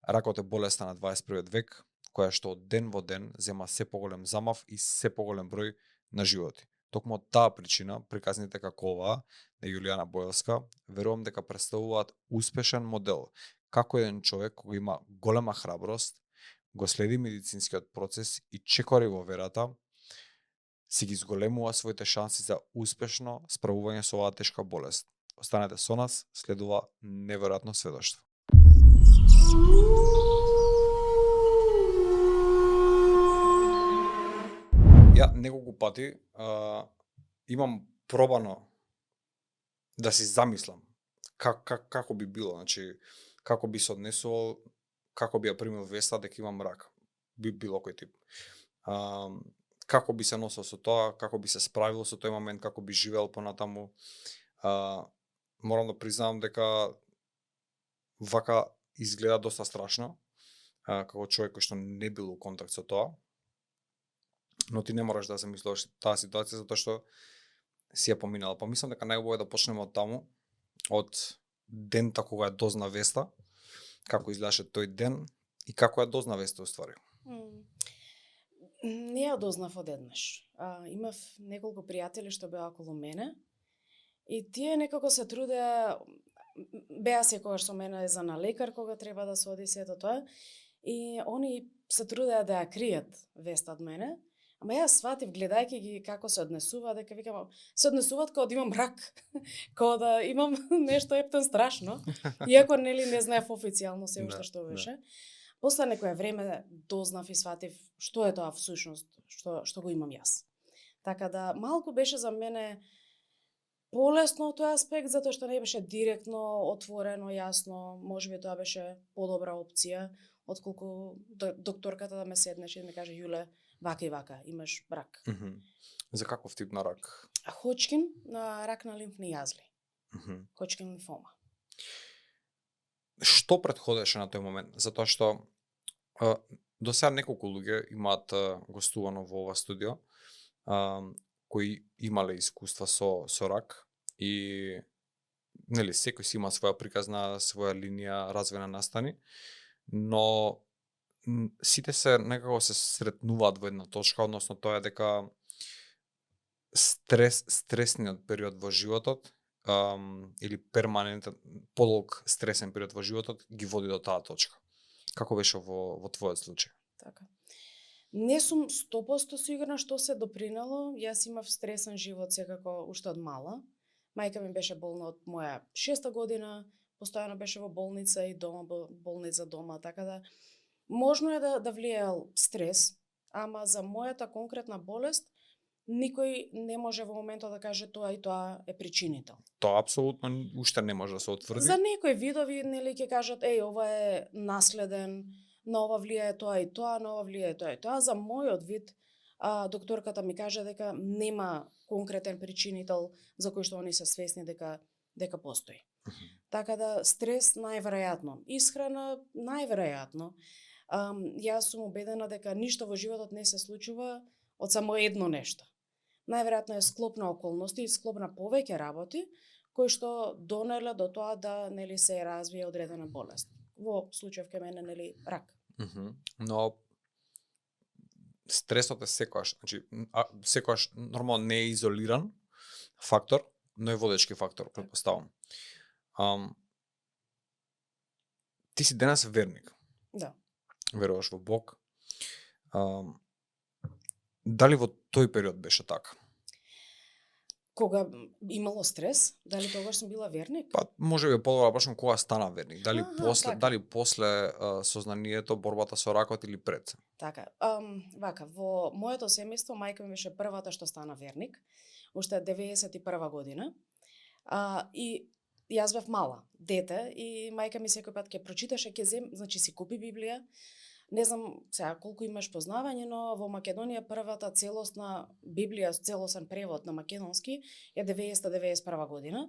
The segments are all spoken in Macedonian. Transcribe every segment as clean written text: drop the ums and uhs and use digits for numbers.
Ракот е болеста на 21 век, која што од ден во ден зема се поголем замав и се поголем број на животи. Токму од таа причина, приказните како оваа на Јулијана Бојовска, верувам дека представуваат успешен модел како еден човек кој има голема храброст, го следи медицинскиот процес и чекори во верата, си ги зголемува своите шанси за успешно справување со оваа тешка болест. Останете со нас, следува неверојатно сведоштво. Ја неколку пати имам пробано да си замислам како би било, значи како би се однесувал, како би ја примил веста дека имам рак, било кој тип. Како би се носел со тоа, како би се справил со тој момент, како би живеел понатаму. Морам да признавам дека вака изгледа доста страшно, како човек кој што не бил у контакт со тоа. Но ти не мораш да се мислиш таа ситуација затоа што си ја поминала. Па мислам дека најубаво е да почнеме од таму, од дента кога ја дозна веста, како изгледаше тој ден и како ја дозна веста уствари. Не ја дознав одеднаш. Имав неколку пријатели што беа околу мене и тие некако се трудеа, беа секогаш со мене за на лекар кога треба да се оди сето тоа и они се трудеа да ја кријат веста од мене. Ама јас сватив гледајќи ги како се однесува, дека викам, се однесуваат како да имам рак, како да имам нешто ептен страшно, иако нели не знаев официјално се уште што беше. После некое време дознав и сватив што е тоа всушност, што го имам јас. Така да малку беше за мене полесно тој аспект, затоа што не беше директно, отворено, јасно, можеби тоа беше подобра опција, отколку докторката да ме седнеше и да ми каже Јуле, вака и вака, имаш рак. За каков тип на рак? Ходжкин, на рак на лимфни јазли. Ходжкин лимфома. Што претходеше на тој момент? Затоа што до сега неколку луѓе имаат гостувано во ова студио, кои имале искуства со рак и нели секој си има своја приказна, своја линија развој на настани, но сите се некако се сретнуваат во една точка, односно тоа е дека стресниот период во животот или перманентен подолг стресен период во животот ги води до таа точка. Како беше во твојот случај? Така. Не сум 100% сигурна што се допринело. Јас имав стресен живот секако уште од мала. Мајка ми беше болна од моја 6-та година, постојано беше во болница и дома, болница дома, така да можно е да влијаел стрес, ама за мојата конкретна болест никој не може во моментот да каже тоа и тоа е причинител. Тоа апсолутно уште не може да се утврди. За некои видови нели ќе кажат ова е наследен, на ова влијае тоа и тоа, на ова влијае тоа и тоа. За мојот вид докторката ми каже дека нема конкретен причинител за кој што они се свесни дека постои. Така да стрес најверојатно, исхрана најверојатно. Јас сум убедена дека ништо во животот не се случува од само едно нешто. Најверојатно е склоп на околности, склоп на повеќе работи кои што донеле до тоа да нели се развие одредена болест. Во случајов кај мене нели рак. Но стресот е секогаш, значи секогаш нормално не е изолиран фактор, но е водечки фактор, претпоставам. Ти си денес верник. Да. Веруваш во Бог. Дали во тој период беше така? Кога имало стрес, дали тогаш сум била верник? Па можеби подобро почнам кога стана верник. Дали така. Дали после сознанието, борбата со ракот или пред? Така. Вака, во моето семејство мајка ми беше првата што стана верник, уште 91 година. И јас бев мала, дете, и мајка ми секој пат ќе прочиташе, значи си купи Библија. Не знам сега колку имаш познавање, но во Македонија првата целосна Библија, целосен превод на македонски е 90-91 година,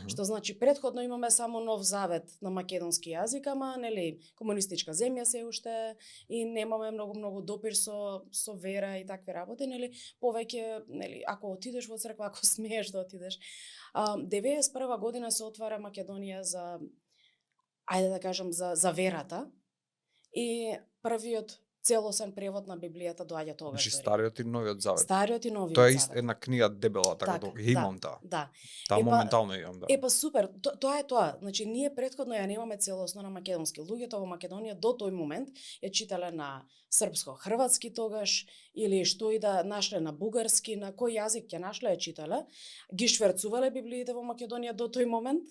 што значи претходно имаме само Нов Завет на македонски јазик, ама нели комунистичка земја се уште и немаме многу допир со вера и такви работи, нели повеќе нели ако отидеш во црква, ако смееш да отидеш. 91 година се отвара Македонија за ајде да кажам за верата. И првиот целосен превод на Библијата доаѓа тогаш. Значи Стариот и Новиот Завет. Стариот и Новиот Тоа е Завет. една книга дебела, така да имам таа. Да. Таа моментално имам, да. Епа супер, тоа е тоа. Значи ние претходно ја немаме целосно на македонски. Луѓето во Македонија до тој момент ја читале на српско-хрватски тогаш или што и да нашле на бугарски, на кој јазик ќе нашле ја читале. Ги шверцувале Библиите во Македонија до тој момент.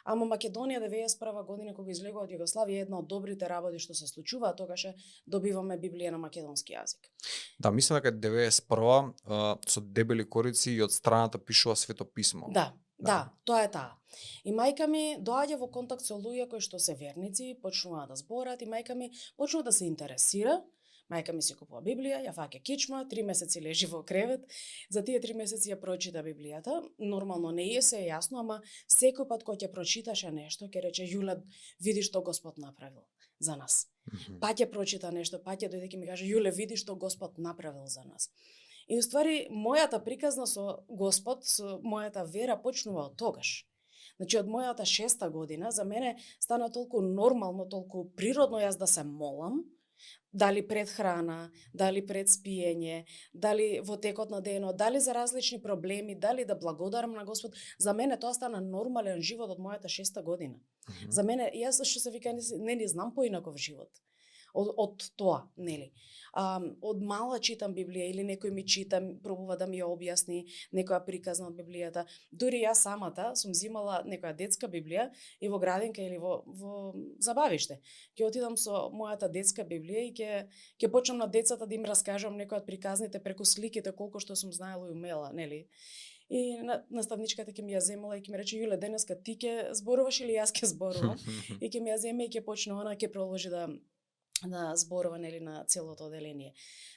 Ама Македонија 91 година кога излегува од Југославија е една од добрите работи што се случува, тогаш добиваме Библија на македонски јазик. Да, мислам дека 91 со дебели корици и од страната пишува Свето писмо. Да, тоа е таа. И мајка ми доаѓа во контакт со луѓе кои што се верници, почнуваат да зборат и мајка ми почнува да се интересира. Мајка ми си купува Библија, ја фаќа кичма, 3 месеци лежи во кревет. За тие 3 месеци ја прочита Библијата. Нормално не е се јасно, ама секој пат кога ќе прочиташе нешто, ќе рече Јуле, види што Господ направил за нас. Пак ќе прочита нешто, пак ќе дојде ќе ми каже Јуле, види што Господ направил за нас. И уствари мојата приказна со Господ, со мојата вера почнува од тогаш. Значи од мојата 6-та година за мене стана толку нормално, толку природно јас да се молам, дали пред храна, дали пред спиење, дали во текот на денот, дали за различни проблеми, дали да благодарам на Господ. За мене тоа стана нормален живот од мојата 6-та година. За мене, јас што се вика, не знам поинаков живот од тоа, нели? Од мала читам Библија или некој ми чита, пробува да ми ја објасни некоја приказна од Библијата. Дури јас самата сум взимала некоја детска Библија и во градинка или во забавиште. Ќе отидам со мојата детска Библија и ќе почнам на децата да им раскажам некои од приказните преку сликите колку што сум знаела и умела, нели? И наставничката ќе ми ја земала и ќе ми рече Јуле, денеска ти ќе зборуваш или јас ќе зборувам? И ќе ми ја земе и ќе почне она, ќе продолжи да зборува, нели, на целото оделение.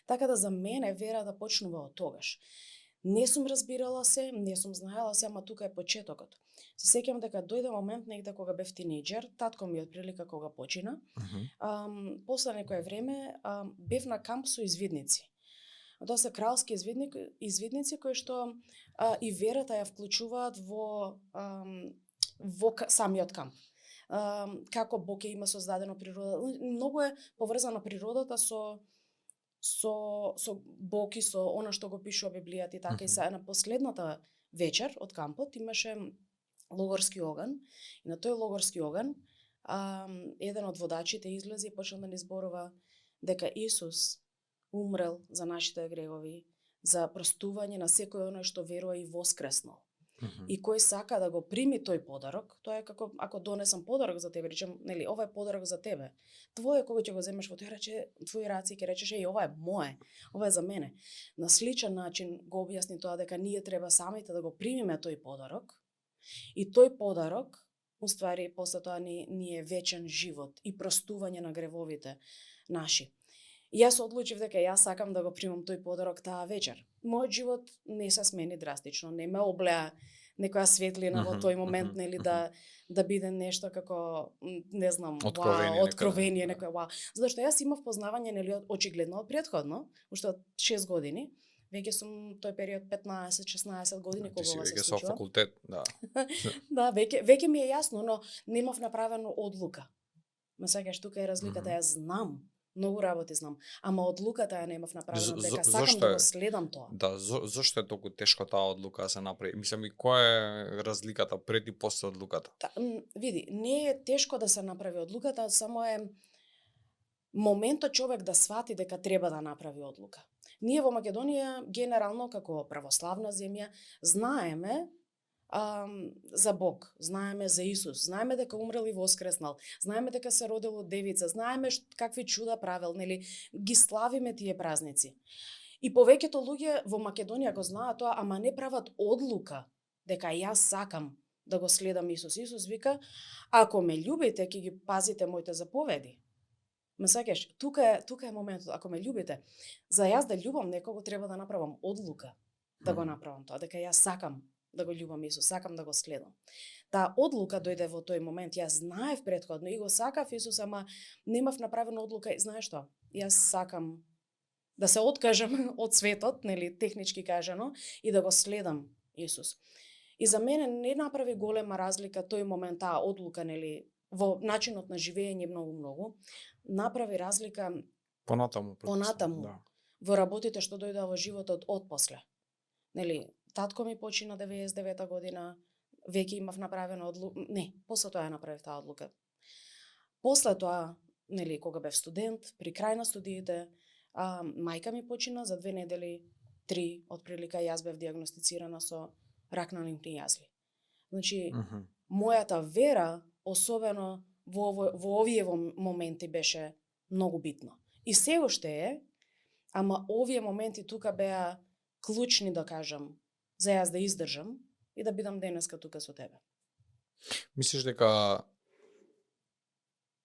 Така да за мене верата почнува од тогаш. Не сум разбирала се, не сум знаела се, ама тука е почетокот. Се сеќавам дека дојде момент негде кога бев тинејџер, татко ми од прилика кога почина. После некое време бев на камп со извидници. Тоа се кралски извидници кои што и верата ја вклучуваат во самиот камп. Како Бог ја има создадено природа. Многу е поврзана природата со Бог и со она што го пишува Библијата и така. И се на последната вечер од кампот имаше логорски оган. И на тој логорски оган еден од водачите излезе и почна да ни зборува дека Исус умрел за нашите гревови, за простување на секој оној што верува и воскреснал. И кој сака да го прими тој подарок, тоа е како ако донесам подарок за тебе, речем, нели, ова е подарок за тебе. Твое кога ќе го земеш во твои раци, ќе речеш еј, ова е мое, ова е за мене. На сличен начин го објасни тоа дека ние треба самите да го примиме тој подарок. И тој подарок, уствари, после тоа ни е вечен живот и простување на гревовите наши. И јас одлучив дека јас сакам да го примам тој подарок таа вечер. Мојот живот не се смени драстично, не ме облеа некоја светлина во тој момент, нели, да биде нешто како, не знам, откровение, некој вау. Затоа што јас имав познавање, нели, очигледно од претходно, уште од 6 години, веќе сум тој период 15-16 години кога ова се случува. Веќе со факултет, да. Да, веќе ми е јасно, но немав направено одлука. Ме сеќаш, тука е разликата, јас знам. Многу работи знам, ама одлуката ја немав направено, дека сакам да го следам тоа. Да, зошто е толку тешко таа одлука да се направи? Мислам, и која е разликата пред и после одлуката? Види, не е тешко да се направи одлуката, само е моментот човек да свати дека треба да направи одлука. Ние во Македонија, генерално, како православна земја, знаеме за Бог, знаеме за Исус, знаеме дека умрел и воскреснал, знаеме дека се родил од девица, знаеме какви чуда правел, нели, ги славиме тие празници. И повеќето луѓе во Македонија го знаат тоа, ама не прават одлука дека јас сакам да го следам Исус. Исус вика, ако ме љубите, ќе ги пазите моите заповеди. Ме сеќаш, тука е моментот, ако ме љубите, за јас да љубам некого треба да направам одлука да го направам тоа, дека јас сакам да го љубам Исус, сакам да го следам. Таа одлука дојде во тој момент, јас знаев претходно и го сакав Исус, ама немав направена одлука, и знаеш што? Јас сакам да се откажам од светот, нели, технички кажано, и да го следам Исус. И за мене не направи голема разлика тој момент, таа одлука, нели, во начинот на живење многу, направи разлика Понатаму. понатаму Да. во работите што дојдоа во животот отпосле. Нели, татко ми почина 99-та година, веќе имав направена одлука, не, после тоа ја направив таа одлука. После тоа, нели, кога бев студент, при крај на студиите, мајка ми почина за 2 недели, 3 отприлика, јас бев диагностицирана со рак на лимфни јазви. Значи, мојата вера, особено во овие моменти, беше многу битно. И се уште е, ама овие моменти тука беа клучни, да кажам, за јас да издржам и да бидам денеска тука со тебе. Мислиш дека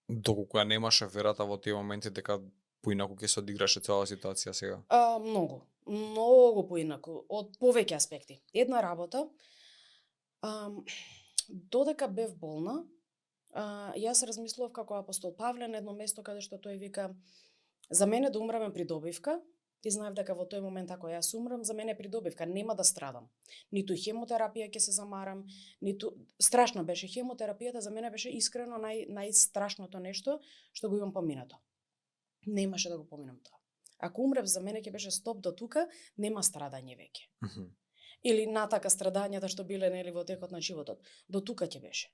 доколку ја немаше верата во тие моменти, дека поинаку ќе се одиграше цела ситуација сега? Многу поинаку, од повеќе аспекти. Една работа, додека бев болна, јас размислував како апостол Павле на едно место каде што тој вика: за мене да умрам е придобивка, и знаев дека во тој момент ако јас умрам, за мене е придобивка, нема да страдам. Ниту хемотерапија ќе се замарам, ниту страшна беше хемотерапијата, за мене беше искрено најстрашното нешто што го имам поминато. Немаше да го поминам тоа. Ако умрев, за мене ќе беше стоп до тука, нема страдање веќе. Или натака страдањата што биле, нели, во текот на животот. До тука ќе беше.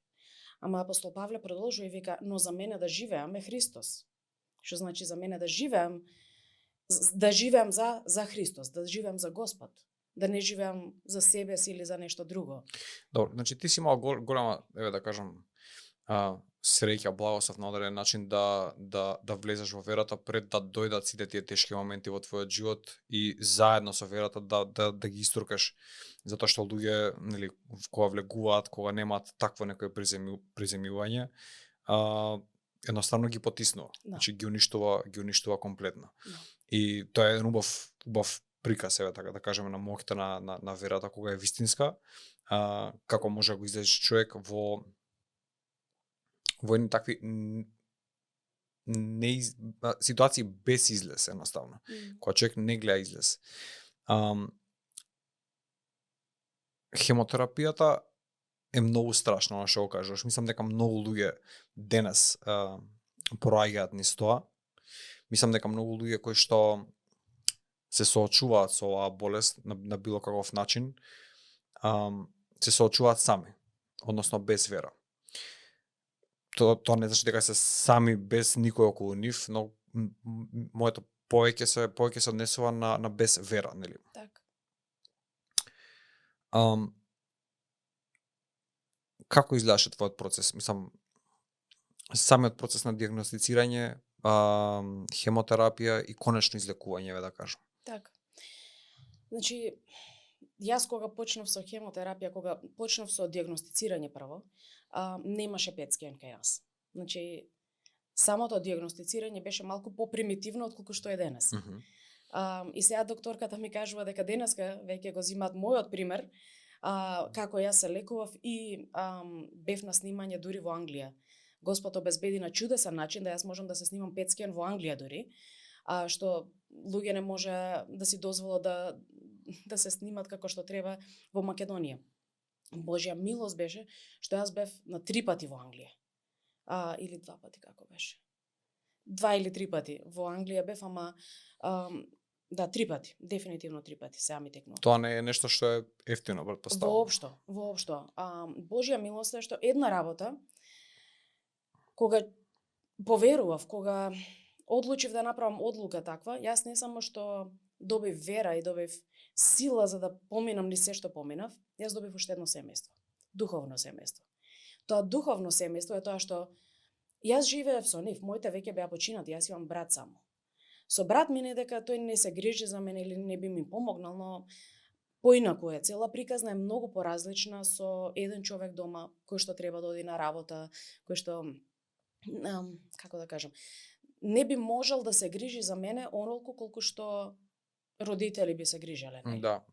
Ама апостол Павле продолжува и вика: но за мене да живеам е Христос. Што значи за мене да живеам за Христос, да живеам за Господ, да не живеам за себе си или за нешто друго. Добро, значи ти си имал голема, еве да кажам, среќа, благослов на одреден начин да влезеш во верата пред да дојдат сите тие тешки моменти во твојот живот и заедно со верата да ги иструкаш, затоа што луѓе, нели, кога влегуваат, кога немаат такво некое приземјување, едноставно ги потиснува. Да. Значи ги уништува комплетно. Да. И тоа е еден убав приказ, еве така да кажеме, на моќта на верата кога е вистинска, како може да го излезеш човек во едни такви ситуации без излез, едноставно. Кога човек не гледа излез. Хемотерапијата е многу страшно, она што го кажеш. Мислам дека многу луѓе денес пораѓаат низ тоа. Мислам дека многу луѓе кои што се соочуваат со оваа болест на било каков начин, се соочуваат сами, односно без вера. Тоа не значи дека се сами без никој околу нив, но моето повеќе се однесува на без вера, нели? Така. Како изгледаше твојот процес? Мислам, самиот процес на диагностицирање, хемотерапија и конечно излекување, да кажам. Така. Значи, јас кога почнав со хемотерапија, кога почнав со диагностицирање прво, немаше PET scan кај јас. Значи, самото диагностицирање беше малку попримитивно отколку што е денес. И сега докторката ми кажува дека денеска веќе го зимаат мојот пример, како јас се лекував и бев на снимање дури во Англија. Господ обезбеди на чудесен начин да јас можам да се снимам PET scan во Англија дури, што луѓе не може да си дозволат да се снимат како што треба во Македонија. Божја милост беше што јас бев на 3 пати во Англија. Или 2 пати, како беше? 2 или 3 пати во Англија бев, ама да, 3 пати, дефинитивно 3 пати, сега ми текнува. Тоа не е нешто што е ефтино, претпоставувам. Воопшто. Божја милост е што една работа, кога поверував, кога одлучив да направам одлука таква, јас не само што добив вера и добив сила за да поминам ни се што поминав, јас добив уште едно семејство, духовно семејство. Тоа духовно семејство е тоа што јас живеев со нив, моите веќе беа починати, јас имам брат само. Со брат ми не дека тој не се грижи за мене или не би ми помогнал, но поинаку е. Цела приказна е многу поразлична со еден човек дома кој што треба да оди на работа, кој што како да кажам, не би можел да се грижи за мене онолку колку што родители би се грижеле. Да.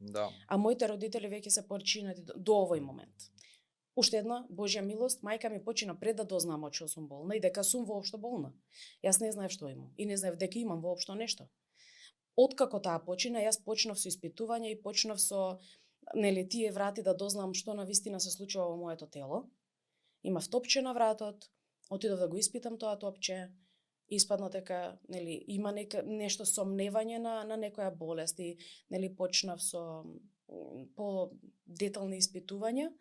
А моите родители веќе се починати до овој момент. Уште една Божја милост, мајка ми почина пред да дознам од што сум болна и дека сум воопшто болна. Јас не знаев што имам и не знаев дека имам воопшто нешто. Откако таа почина, јас почнав со испитување и почнав со тие врати да дознам што навистина се случува во моето тело. Имав топче на вратот, Отидов да го испитам тоа топче, испадна дека нели има нешто сомневање на некоја болест и нели почнав со по детални испитувања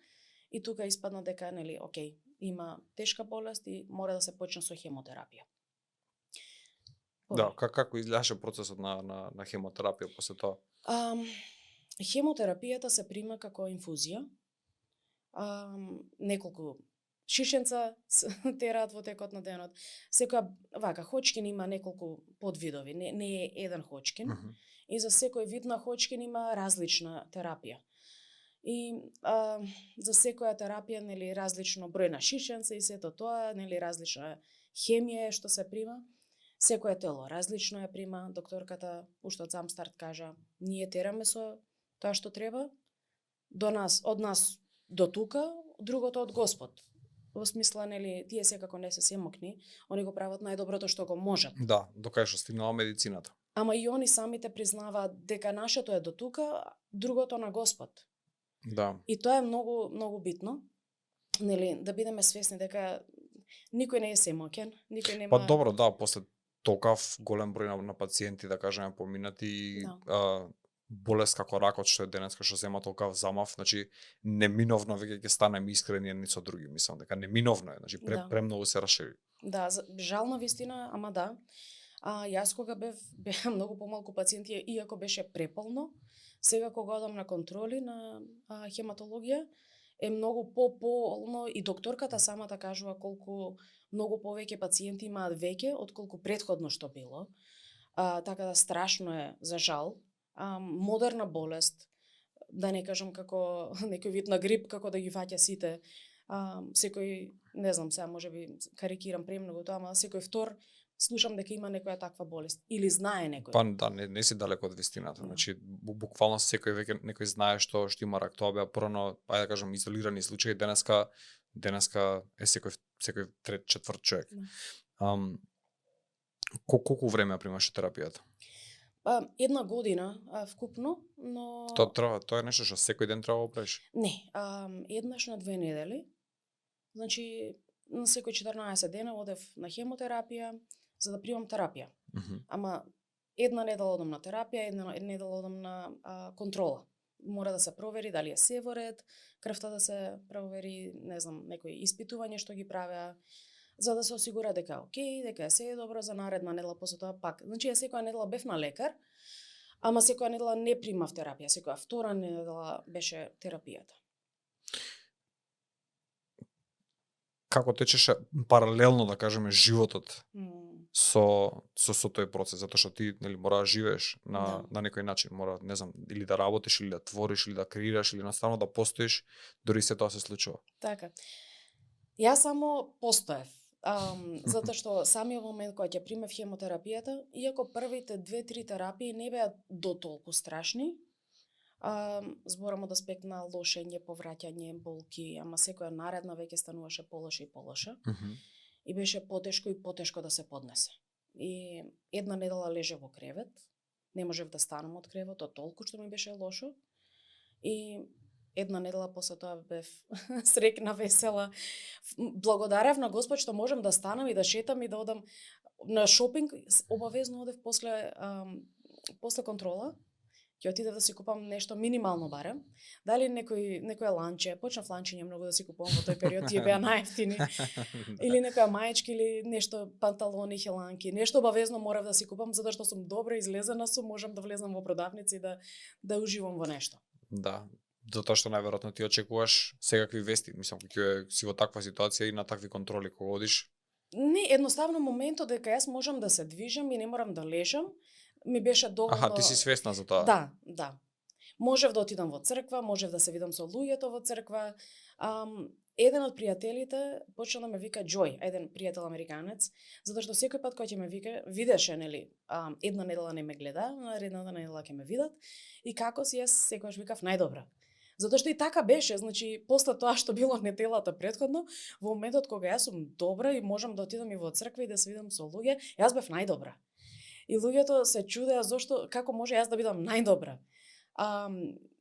и тука испадна дека нели окей, има тешка болест и мора да се почне со хемотерапија. Да, како изгледаше процесот на хемотерапија после тоа? Хемотерапијата се прима како инфузија. Неколку шишенца тераат во текот на денот. Секоја Ходжкин има неколку подвидови, не е еден Ходжкин. И за секој вид на Ходжкин има различна терапија. И за секоја терапија нели различно број на шишенца и сето тоа, нели различна хемија што се прима. Секое тело различно ја прима. Докторката уште од сам старт кажа: ние тераме со тоа што треба. Од нас до тука, другото од Господ. Во смисла, нели, тие секако не се семокни, они го прават најдоброто што го можат. Да, до кај што стигнала медицината. Ама и они самите признаваат дека нашето е до тука, другото на Господ. Да. И тоа е многу многу битно, нели, да бидеме свесни дека никој не е семокен, никој нема. Па добро, да, после толкав голем број на пациенти, да кажеме, поминати, болест како ракот што е денеска, што зема толкав замав, значи неминовно веќе ќе станеме искрени едни со други, мислам дека неминовно е, значи премногу се расшири. Да, жална вистина, ама да. Јас кога беа многу помалку пациенти, иако беше преполно, сега кога одам на контроли на хематологија, е многу пополно и докторката самата кажува колку многу повеќе пациенти имаат веќе отколку претходно што било. Така да страшно е, за жал. Модерна болест, да не кажам како некој вид на грип, како да ги фаќа сите. Секој, не знам, сега можеби карикирам премногу тоа, ама секој втор слушам дека има некоја таква болест или знае некој. Па да, не си далеко од вистината. Значи буквално секој веќе некој знае што има рак. Тоа беа порано, ајде да кажам, изолирани случаи. Денеска е секој трет, четврт човек. Колку време примаше терапијата? Една година вкупно, но Тоа е нешто што секој ден треба да правиш? Не, еднаш на 2 недели. Значи на секој 14 дена одев на хемотерапија за да примам терапија. Ама една недела одам на терапија, една недела одам на контрола. Мора да се провери дали е се во ред, крвта да се провери, не знам, некои испитување што ги правеа, за да се осигура дека е окей, дека е се добро за наредна недела после тоа пак. Значи секоја недела бев на лекар, ама секоја недела не примав терапија, секоја втора недела беше терапијата. Како течеше паралелно, да кажеме, животот со тој процес, затоа што ти нели мора да живееш на некој начин, мора, не знам, или да работиш, или да твориш, или да креираш, или наставно да постоиш, дури се тоа се случува. Така. Јас само постоев. Затоа што самиот момент кога ќе примев хемотерапијата, иако првите 2-3 терапии не беа до толку страшни, зборам од аспект на лошење, повраќање, болки, ама секоја наредна веќе стануваше полоша и полоша. И беше потешко и потешко да се поднесе. И една недела лежев во кревет, не можев да станам од креветот, толку што ми беше лошо. И една недела после тоа бев срекна, весела. Благодарев на Господ што можам да станам и да шетам и да одам на шопинг. Обавезно одев после контрола. Ќе отидев да си купам нешто минимално барем. Дали некој ланче, почнав ланчиња многу да си купувам во тој период, тие беа најевтини. Или некоја маечка или нешто панталони, хеланки, нешто обавезно морав да си купам затоа што сум добро излезена сум, можам да влезам во продавници и да уживам во нешто. Да, затоа што најверојатно ти очекуваш секакви вести, мислам кога си во таква ситуација и на такви контроли кога одиш. Не, едноставно моментот дека јас можам да се движам и не морам да лежам, ми беше доволно. Ти си свесна за тоа? Да. Можев да отидам во црква, можев да се видам со луѓето во црква. Еден од пријателите почна да ме вика Џој, еден пријател американец, затоа што секој пат кога ќе ме вика, видеше, нели, една недела не ме гледа, наредната недела ќе ме видат, и како си јас секогаш викав најдобра. Затоа што и така беше, значи, после тоа што било неделата претходно, во моментот кога јас сум добра и можам да отидам и во црква и да се видам со луѓе, јас бев најдобра. И луѓето се чудеа зошто, како може јас да бидам најдобра.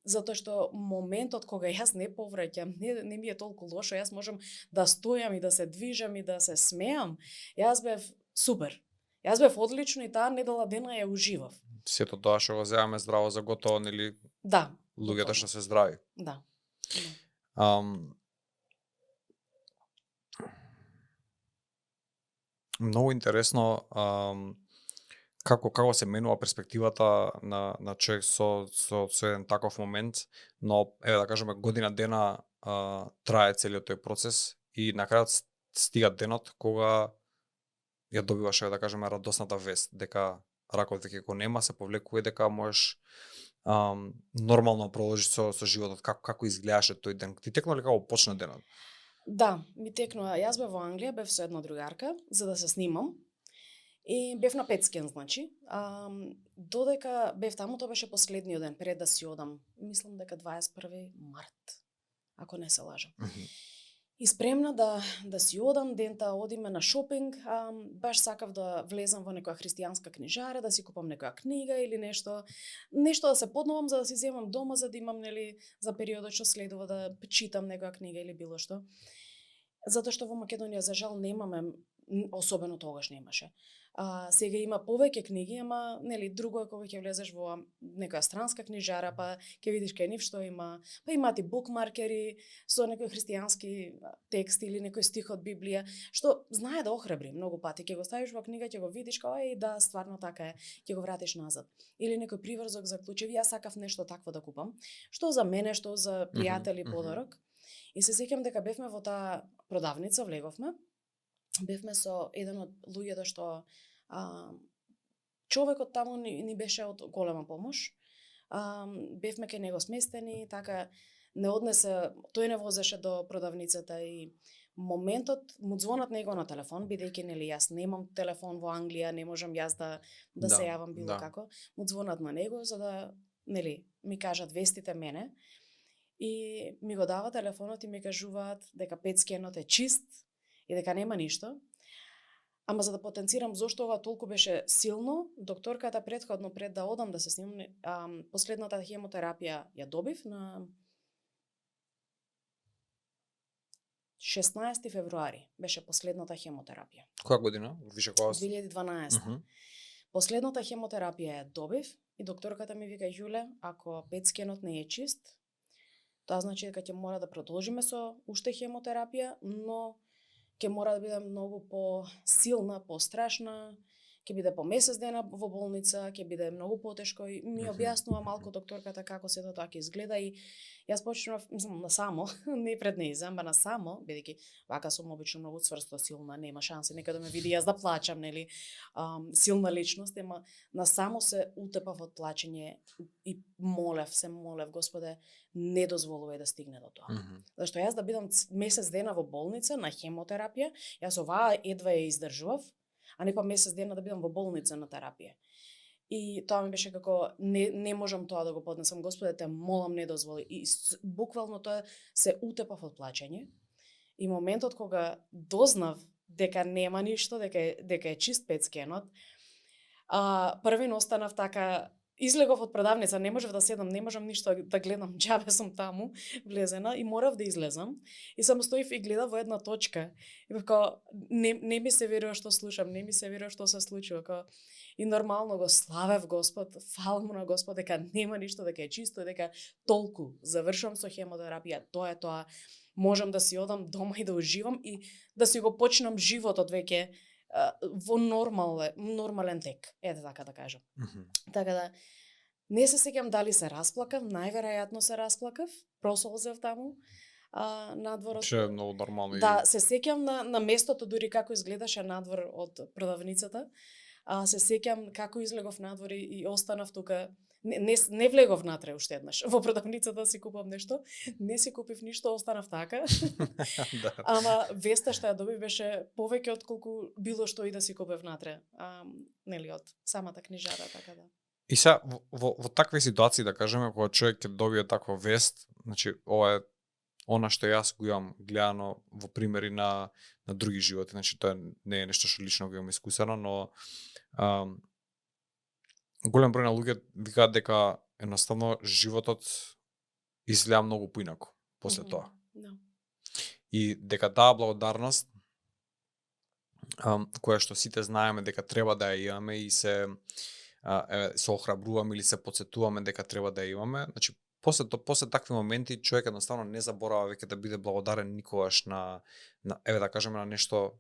затоа што моментот кога јас не повраќам, не ми е толку лошо, јас можам да стојам и да се движам и да се смеам, јас бев супер. Јас бев одлично и таа недела дена ја уживав. Сето тоа што го земаме здраво за готово, нели? Да. Луѓето што се здрави. Да. Многу интересно како се менува перспективата на човек со еден таков момент, но еве да кажеме година дена трае целиот тој процес и на крајот стига денот кога ја добиваш, да кажеме, радосната вест дека ракот веќе го нема, се повлекува и дека можеш нормално продолжиш со животот. Како изгледаше тој ден? Ти текнува ли како почна денот? Да, ми текнува. Јас бев во Англија, бев со една другарка за да се снимам. И бев на Петскен, значи. Додека бев таму, тоа беше последниот ден пред да си одам. Мислам дека 21 март, ако не се лажам. И спремна да си одам, дента одиме на шопинг, баш сакав да влезам во некоја христијанска книжара, да си купам некоја книга или нешто да се подновам за да си земам дома, за да имам, нели, за периодот што следува да читам некоја книга или било што. Затоа што во Македонија за жал немаме, особено тогаш немаше. Сега има повеќе книги, ама нели друго е кога ќе влезеш во некоја странска книжара, па ќе видиш кај нив што има, па имаат и букмаркери со некој христијански текст или некој стих од Библија, што знае да охрабри многу пати. Ќе го ставиш во книга, ќе го видиш као да, стварно така е, ќе го вратиш назад. Или некој приврзок заклучив, јас сакав нешто такво да купам, што за мене, што за пријатели подарок. И се сеќам дека бевме во таа продавница, влеговме. Бевме со еден од луѓето што човекот таму ни беше од голема помош. Бевме кај него сместени, така не однесе, тој не возеше до продавницата и моментот му звонат него на телефон, бидејќи нели јас немам телефон во Англија, не можам јас да се јавам било како. Му звонат на него за да нели ми кажат вестите мене. И ми го дава телефонот и ми кажуваат дека Петскенот е чист и дека нема ништо. Ама за да потенцирам зошто ова толку беше силно, докторката претходно пред да одам да се снимам, последната хемотерапија ја добив на 16 февруари беше последната хемотерапија. Која година? Више која? 2012. Последната хемотерапија ја добив и докторката ми вика: Јуле, ако Петскенот не е чист, тоа значи дека ќе мора да продолжиме со уште хемотерапија, но ќе мора да биде многу по-силна, по-страшна, ќе биде по месец дена во болница, ќе биде многу потешко и ми објаснува малку докторката како се тоа ќе изгледа и јас почнав, мислам, насамо, не пред неја, ама насамо, бидејќи вака сум обично многу цврсто, силна, нема шанси нека да ме види јас да плачам, нели, силна личност, ама насамо се утепав од плачење и се молев, Господе, не дозволувај да стигне до тоа. Зашто јас да бидам месец дена во болница на хемотерапија, јас оваа едва ја издржував, а не па месец дена да бидам во болница на терапија. И тоа ми беше како не можам тоа да го поднесам, Господе, те молам не дозволи. И буквално тоа се утепав од плачење. И моментот кога дознав дека нема ништо, дека е чист Петскенот, првин останав така, излегов од продавница, не можев да седам, не можам ништо да гледам, џабе сум таму влезена и морав да излезам. И само стоив и гледав во една точка. И како не ми се верува што слушам, не ми се верува што се случува. И нормално го славев Господ, фала му на Господ дека нема ништо, дека е чисто, дека толку завршувам со хемотерапија, тоа е тоа. Можам да си одам дома и да уживам и да си го почнам животот веќе во нормален тек, ете така да кажам. Така да, не се сеќам дали се расплакав, најверојатно се расплакав, просолзев таму, надворот. Че е многу нормално. Да, се сеќам на местото дури како изгледаше надвор од продавницата, се сеќам како излегов надвор и останав тука. Не влегов натре уште еднаш во продавницата си купам нешто, не си купив ништо, останав така. Ама веста што ја добив беше повеќе од колку било што и да си купев натре, нели од самата книжара, така да. И сега во такви ситуации, да кажеме, кога човек ќе добие таква вест, значи ова е она што јас го имам гледано во примери на други животи, значи тоа не е нешто што лично го имам искусено, но голем број на луѓе викаат дека едноставно животот изгледа многу поинаку после тоа. Да. И дека таа благодарност која што сите знаеме дека треба да ја имаме и се охрабруваме или се потсетуваме дека треба да ја имаме, значи после такви моменти човек едноставно не заборава веќе да биде благодарен никогаш на еве да кажеме на нешто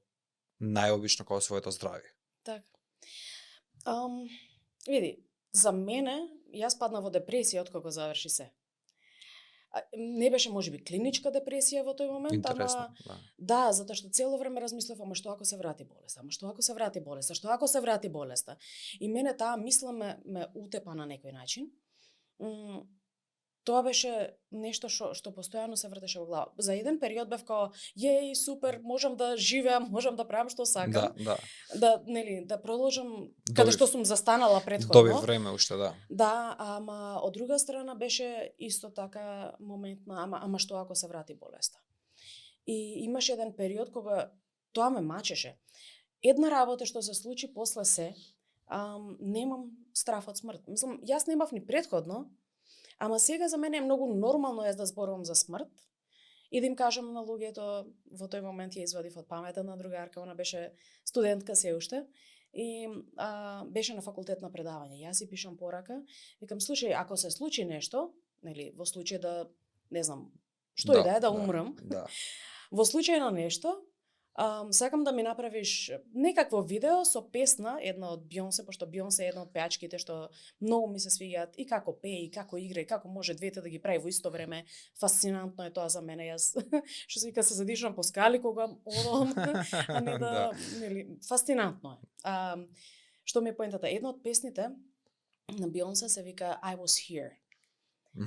најобично како своето здравје. Така. Види, за мене јас паднав во депресија откако заврши се. Не беше можеби клиничка депресија во тој момент, Интересно, ама да, затоа што цело време размислев, ама што ако се врати болеста, ама што ако се врати болеста, што ако се врати болеста. И мене таа мисла ме утепа на некој начин. Тоа беше нешто што постојано се вртеше во глава. За еден период бев као, јеј, супер, можам да живеам, можам да правам што сакам. Да продолжам каде што сум застанала претходно. Доби време уште, да. Да, ама од друга страна беше исто така моментна, ама што ако се врати болеста. И имаше еден период кога тоа ме мачеше. Една работа што се случи после се, немам страф од смрт. Мислам, јас немав ни претходно, ама сега за мене е многу нормално јас да зборувам за смрт и да им кажам на луѓето, во тој момент ја извадив од памета на другарка, она беше студентка се уште, и беше на факултет на предавање. Јас си пишам порака, викам, слушај, ако се случи нешто, нели, во случај да, не знам, што и да умрам, во случај на нешто, сакам да ми направиш некакво видео со песна, една од Бионсе, пошто Бионсе е една од пеачките што многу ми се свиѓаат и како пее, и како игра, и како може двете да ги прави во исто време. Фасцинантно е тоа за мене. Јас што се вика се задишам по скали кога одам, а не да, нели, фасцинантно е. Што ми е поентата? Една од песните на Бионсе се вика I was here.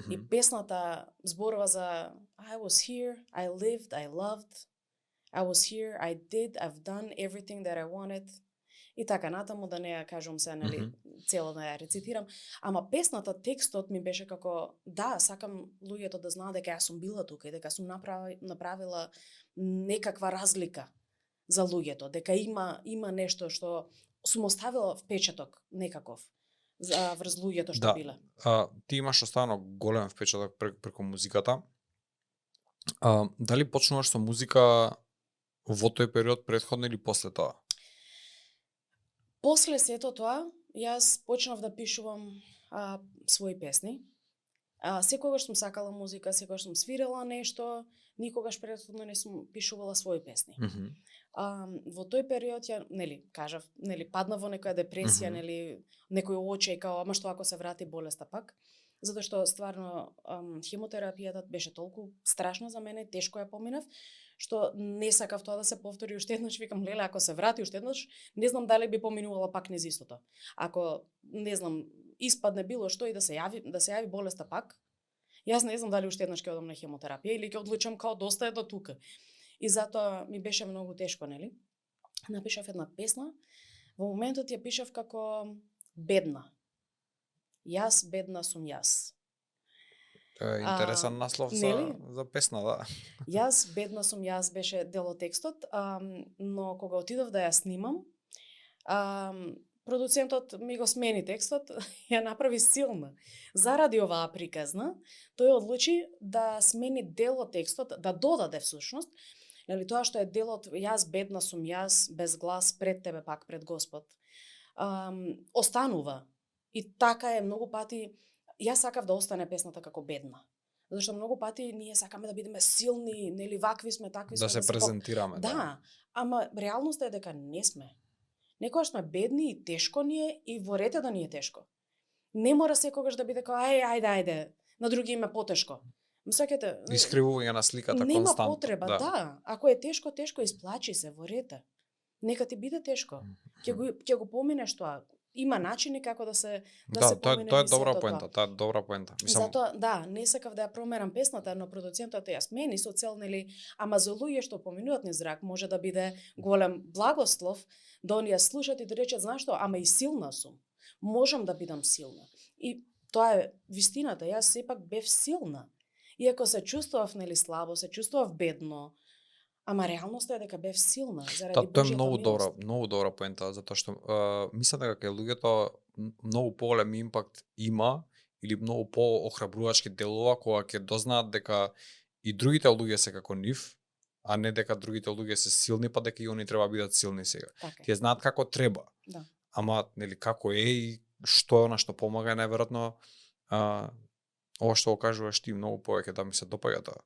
И песната зборува за I was here, I lived, I loved. I was here, I did, I've done everything that I wanted. И така натаму, да не ја кажам се, нели, цело да ја рецитирам. Ама песната, текстот ми беше како, да, сакам луѓето да знаат дека јас сум била тука и дека сум направила некаква разлика за луѓето, дека има нешто што сум оставила впечаток некаков врз луѓето што биле. Ти имаш останал голем впечаток преку музиката. Дали почнуваш со музика во тој период претходно или после тоа? После сето тоа, јас почнав да пишувам своји песни. Секогаш сум сакала музика, секогаш сум свирела нешто, никогаш претходно не сум пишувала своји песни. Во тој период ја, кажав, паднав во некоја депресија, некој очеј као, ама што ако се врати болеста пак? Затоа што стварно хемотерапијата беше толку страшна за мене, тешко ја поминав, што не сакав тоа да се повтори уште еднаш. Викам, леле, ако се врати уште еднаш, не знам дали би поминувала пак низ истото. Ако, не знам, испадне било што и да се јави болеста пак, јас не знам дали уште еднаш ќе одам на хемотерапија или ќе одлучам као доста е до тука. И затоа ми беше многу тешко, нели? Напишав една песна, во моментот ја пишав како бедна. Јас бедна сум јас. Интересен наслов за песна, да. Јас бедна сум јас беше дел од текстот, но кога отидов да ја снимам, продуцентот ми го смени текстот, ја направи силна. Заради оваа приказна, тој одлучи да смени дел од текстот, да додаде всушност, нели тоа што е делот јас бедна сум јас, без глас пред тебе пак пред Господ. Останува. И така е многу пати. Јас сакав да остане песната како бедна. Зашто многу пати ние сакаме да бидеме силни, нели вакви сме, такви сме. Да се презентираме. Да, ама реалноста е дека не сме. Некогаш сме бедни и тешко ни е и во ред е да ни е тешко. Не мора секогаш да биде како ајде, на други им е потешко. Мислете, искривување на сликата нема константно. Нема потреба, да. Ако е тешко, исплачи се во ред. Нека ти биде тешко. Ќе го поминеш тоа. Има начини како да се помине. Тоа е добра поента, Мислам... Затоа, да, не сакав да ја промерам песната, но продуцентот ја смени со цел, нели, ама за луѓе што поминуваат низ зрак може да биде голем благослов, да они ја слушат и да речат, знаеш што, ама и силна сум. Можам да бидам силна. И тоа е вистината, јас сепак бев силна. Иако се чувствував, нели, слабо, се чувствував бедно, ама реалноста е дека бев силна заради Божјата милост. Тоа е многу добра поента, затоа што мислам дека кај луѓето многу поголем импакт има или многу поохрабрувачки делува кога ќе дознаат дека и другите луѓе се како нив, а не дека другите луѓе се силни, па дека и они треба да бидат силни сега. Така. Тие знаат како треба. Да. Ама нели како е и што е она што помага, најверојатно ова што го кажуваш ти многу повеќе да ми се допаѓа тоа.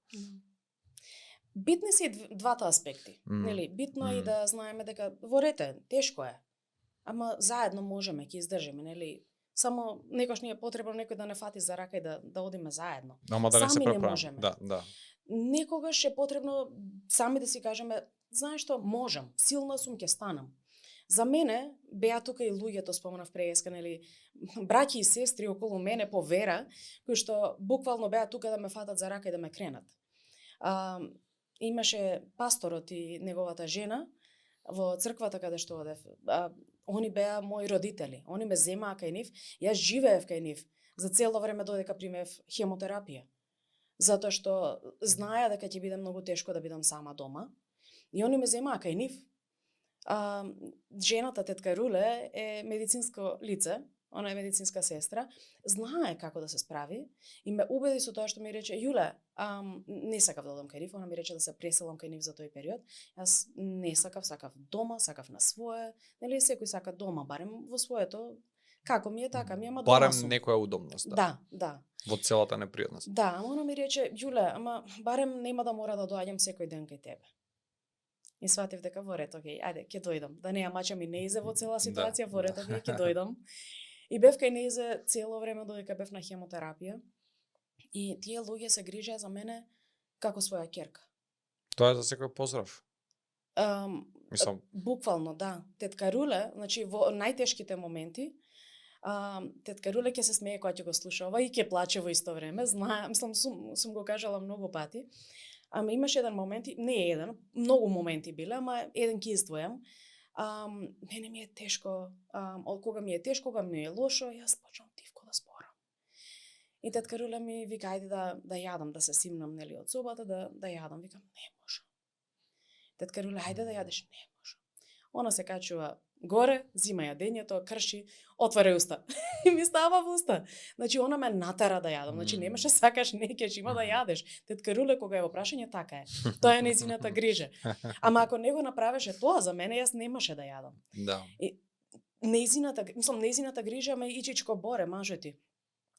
Битни се и двата аспекти. Нели, битно е и да знаеме дека во рете, тешко е. Ама заедно можеме, ќе издржиме, нели? Само некош ни е потребно некој да не фати за рака и да одиме заедно. Ама да не се Сами не преправиме. можеме. Да. Некогаш е потребно сами да си кажеме, знаеш што, можам, силна сум, ќе станам. За мене беа тука и луѓето, споменав преска, нели, браќи и сестри околу мене по вера, кои што буквално беа тука да ме фатат за рака и да ме кренат. Имаше пасторот и неговата жена во црквата каде што одев. Они беа мои родители. Они ме земаа кај нив. Јас живеев кај нив за цело време додека примев хемотерапија. Затоа што знаеа дека ќе биде многу тешко да бидам сама дома. И они ме земаа кај нив. Жената, тетка Руле, е медицинско лице. Она е медицинска сестра. Знае како да се справи. И ме убеди со тоа што ми рече, Јуле, не сакав да одам кај нив. Она ми рече да се преселам кај нив за тој период. Јас не сакав, сакав дома, сакав на свое. Нели, секој сака дома, барем во своето. Како ми е, така ми е, ама дома барем сум. некоја удобност, Да. Во целата непријатност. Да, ама она ми рече, Јуле, ама барем нема да мора да доаѓам секој ден кај тебе. И сватив дека во ред, окей, ајде, ќе дојдам. Да не ја мачам и неизе во цела ситуација, во ред, окей, ќе дојдам. И бев кај неизе цело време додека бев на хемотерапија. И тие луѓе се грижеа за мене како своја ќерка. Тоа е за секој поздрав. Мислам, Буквално, да. Тетка Руле, значи во најтешките моменти, тетка Руле ќе се смее кога ќе го слуша ова и ќе плаче во исто време. Знаем, мислам, сум го кажала многу пати. Ама имаше еден момент, не е еден, многу моменти биле, ама еден ќе издвојам. Мене ми е тешко, кога ми е тешко, кога ми е лошо, јас почнам тивко да зборам. И тетка Руле ми вика, ајде да јадам, да се симнам, нели, од собата, да јадам. Викам, не може. Тетка Руле, ајде да јадеш, не може. Она се качува горе, зима јадењето, крши, отварај уста. И ми става во уста. Значи, она ме натера да јадам. Значи, немаше сакаш, не кеш, има да јадеш. Тетка Руле, кога е во прашање, така е. Тоа е нејзината грижа. Ама ако не го направеше тоа за мене, јас немаше да јадам. Да. И нејзината грижа ме ичичко боре, мажети.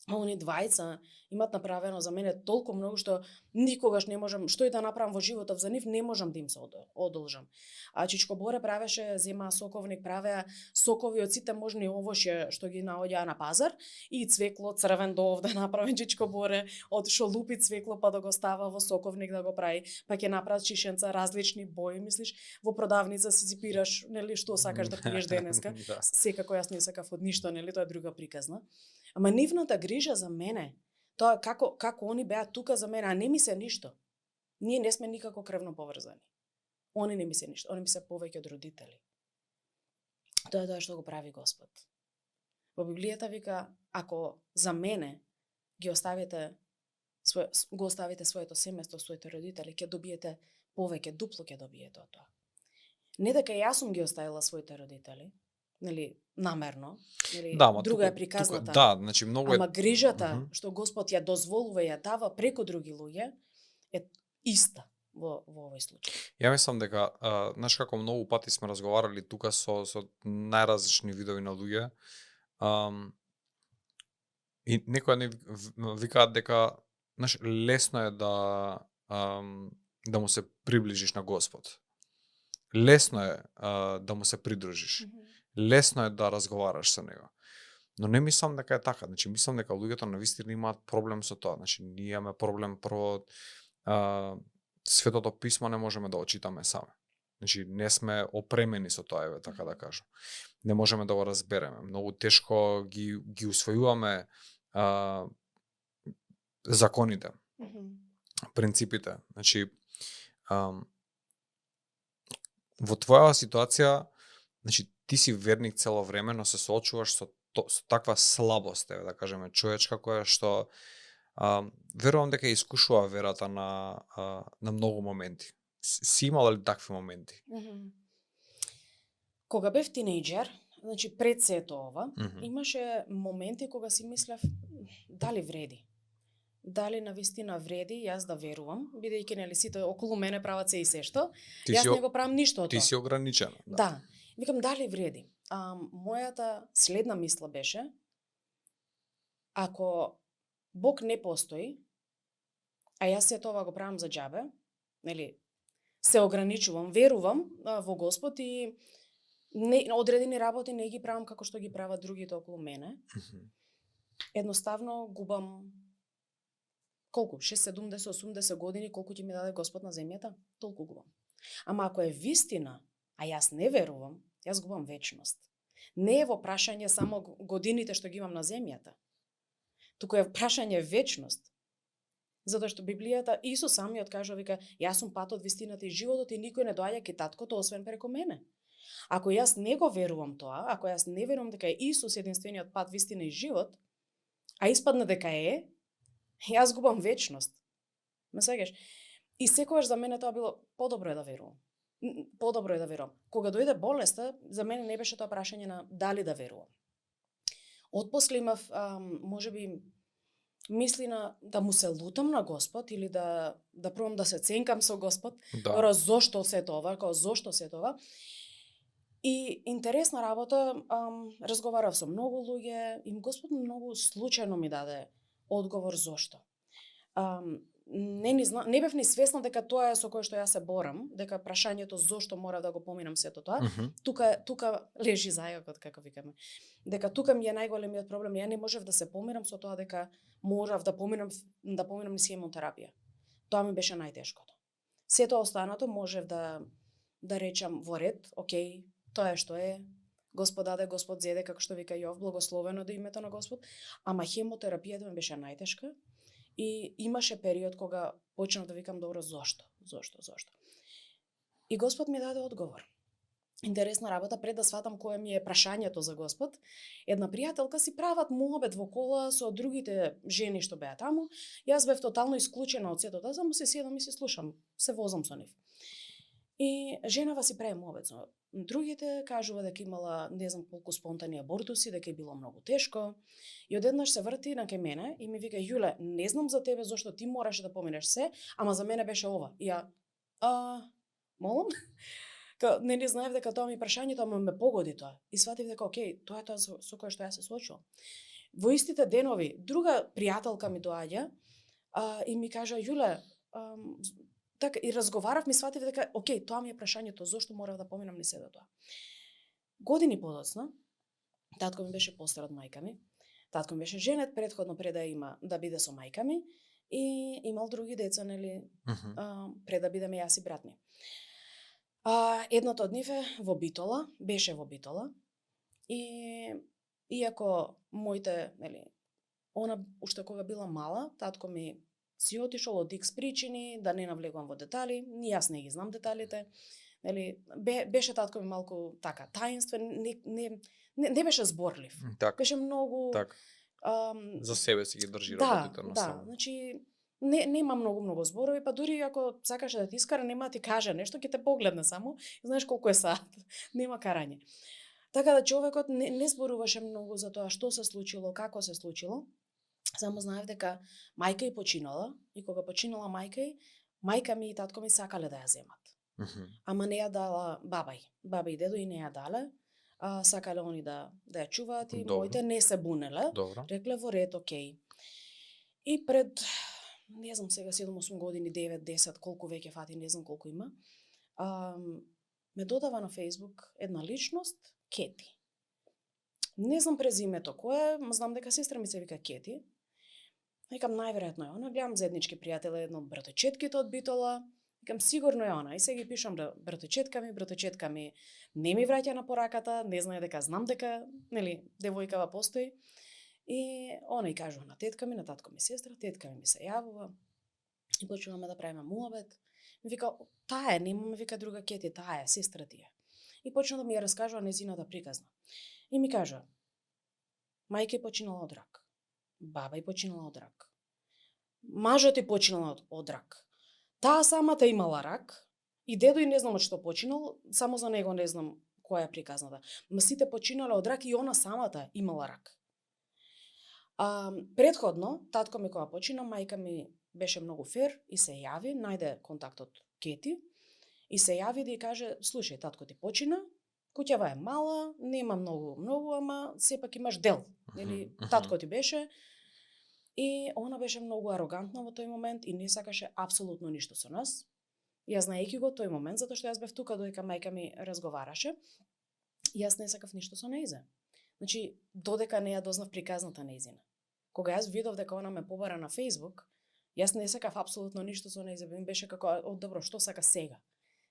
А они двајца имат направено за мене толку многу што никогаш не можам, што и да направам во животот за нив, не можам да им се одолжам. А Чичко Боре правеше, зема соковник, правеа сокови од сите можни овошје што ги наоѓаа на пазар и цвекло црвен до овде направи Чичко Боре, од што лупи цвекло па да го става во соковник да го прави, па ќе направи чишенца различни бои, мислиш, во продавница си зипираш, нели, што сакаш да пиеш денеска. Секако јас не сакав од ништо, нели, тоа е друга приказна. Ама нивната грижа за мене, тоа како они беа тука за мене, а не ми се ништо. Ние не сме никако крвно поврзани. Они не ми се ништо, они ми се повеќе од родители. Тоа е тоа што го прави Господ. Во Библијата вика, ако за мене го оставите своето семејство, своите родители, ќе добиете повеќе, дупло ќе добиете од тоа. Не дека јас сум ги оставила своите родители, нели, намерно, нели, да, друга е приказната. Да, значи многу е. Ама грижата што Господ ја дозволува и ја дава преку други луѓе е иста во овој случај. Ја мислам дека, знаеш како многу пати сме разговарали тука со најразлични видови на луѓе. И некои не викаат дека, знаеш, лесно е да му се приближиш на Господ. Лесно е да му се придружиш. Лесно е да разговараш со него. Но не мислам дека е така. Значи, мислам дека луѓето навистина имаат проблем со тоа. Значи, ние имаме проблем прво Светото писмо не можеме да очитаме сами. Значи, не сме опремени со тоа, еве, така да кажам. Не можеме да го разбереме. Многу тешко ги усвојуваме законите, принципите. Значи, во твоја ситуација, значи, ти си верник цело време, но се соочуваш со таква слабост, еве, да кажеме, човечка која што верувам дека искушува верата на многу моменти. Си имала ли такви моменти? Кога бев тинејџер, значи пред сето ова, имаше моменти кога си мислев дали вреди. Дали навистина вреди јас да верувам, бидејќи нели сите околу мене прават се и се што, јас не го правам ништо од Ти тоа. си ограничена. Да. Викам дали вреди. Мојата следна мисла беше, ако Бог не постои, а јас се тоа го правам за џабе, нели, се ограничувам, верувам во Господ и одредени работи не ги правам како што ги прават другите околу мене. Едноставно губам колку? 6, 70, 80 години, колку ќе ми даде Господ на земјата, толку губам. Ама ако е вистина, а јас не верувам, јас губам вечност. Не е во прашање само годините што ги имам на земјата, туку е прашање вечност. Затоа што Библијата, Исус самиот кажа, вика, јас сум патот, вистината и животот и никој не доаѓа кај таткото освен преку мене. Ако јас не го верувам тоа, ако јас не верувам дека е Исус единствениот пат, вистина и живот, а испадне дека е, јас губам вечност. Ме сеќаш? И секогаш за мене тоа било подобро е да верувам. Подобро е да верувам. Кога дојде болеста, за мене не беше тоа прашање на дали да верувам. Отпосле имав, можеби, мисли на да му се лутам на Господ или да пробам да се ценкам со Господ. Да. Зошто се тоа, зошто се тоа. И интересна работа, разговарав со многу луѓе и Господ многу случајно ми даде одговор зошто. Не бев ни свесна дека тоа е со кое што јас се борам, дека прашањето зошто мора да го поминам сето тоа, тука лежи зајакот, како викаме. Дека тука ми е најголемиот проблем, ја не можев да се помирам со тоа дека морав да поминам низ хемотерапија. Тоа ми беше најтешкото. Сето останато можев да речам во ред, окей, тоа е што е, Господ даде, Господ зеде, како што вика Јов, благословено да името на Господ, ама хемотерапијата ми беше најтешка. И имаше период кога почнав да викам, добро, зошто? И Господ ми даде одговор. Интересна работа, пред да сватам кое ми е прашањето за Господ, една пријателка си прават муабет во кола со другите жени што беа таму. Јас бев тотално исклучена од сето тоа, само се седам и се слушам, се возам со нив. И женава си прави муабет со другите, кажува дека имала не знам колку спонтани абортуси, дека е било многу тешко. И одеднаш се врти на кај мене и ми вика, Јуле, не знам за тебе зашто ти мораше да поминеш се, ама за мене беше ова. И ја, молам? Не знаев дека тоа ми прашањето, ама ме погоди тоа. И сватив дека, окей, тоа е тоа со кое што јас се случувам. Во истите денови, друга пријателка ми доаѓа и ми кажа, Јуле, така, и разговарав, ми сватив дека, окей, тоа ми е прашањето, зошто морав да поминам низ сето тоа. Години подоцна, татко ми беше постар од мајка ми, татко ми беше женет предходно пред да биде со мајка ми и имал други деца, нели, пред да бидеме јас и брат ми. Едното од нив беше во Битола и иако моите, нели, она уште кога била мала, татко ми си отишол од X причини, да не навлегувам во детали, ни јас не ги знам деталите. Нели, беше татко ми малку така таинствен, не беше зборлив. Так. Беше многу за себе си ги држи работите на само. Да, значи нема многу зборови, па дури ако сакаше да ти искара, нема да ти каже нешто, ќе те погледне само, и знаеш колку е саат, нема карање. Така да човекот не зборуваше многу за тоа што се случило, како се случило. Само знаев дека мајка и починала, и кога починала мајка ми и татко ми сакале да ја земат. Ама не ја дала баба и дедо и не ја дале, сакале они да ја чуваат и моите не се бунеле. Рекле во ред, окей. И пред, не знам сега, 7-8 години, 9-10, колку веќе фати, не знам колку има, ме додава на Facebook една личност, Кети. Не знам презимето кој е, знам дека сестра ми се вика Кети. Викам, најверојатно е она, гледам заеднички пријатели, едно од браточетките од Битола, викам, сигурно е она. И сега ги пишам браточетка ми не ми враќа на пораката, не знае дека знам дека, нели, девојкава постои. И она и кажува на тетка ми, на татко ми сестра, тетка ми се јавува и почнуваме да правиме муабет. Ми вика, таа е, немаме, вика, друга Кети, таа е, сестра ти е. И почна да ми ја раскажува нејзината приказна. И ми кажува, мајка е починала од рак. Баба и починала од рак. Мажот и починала од рак. Таа самата имала рак и дедо и не знам од што починал, само за него не знам која е приказната. Ма сите починале од рак и она самата имала рак. Претходно, татко ми кога почина, мајка ми беше многу фер и се јави, најде контактот Кети и се јави да ја каже, слушај, татко ти почина, куќава е мала, нема многу, ама сепак имаш дел. Нели, татко ти беше. И она беше многу арогантна во тој момент и не сакаше апсолутно ништо со нас. Јас знаејќи го тој момент, затоа што јас бев тука додека мајка ми разговараше, јас не сакав ништо со нејзе. Значи, додека не ја дознав приказната нејзина. Кога јас видов дека она ме побара на Facebook, јас не сакав апсолутно ништо со нејзе, ми беше како, добро, што сака сега?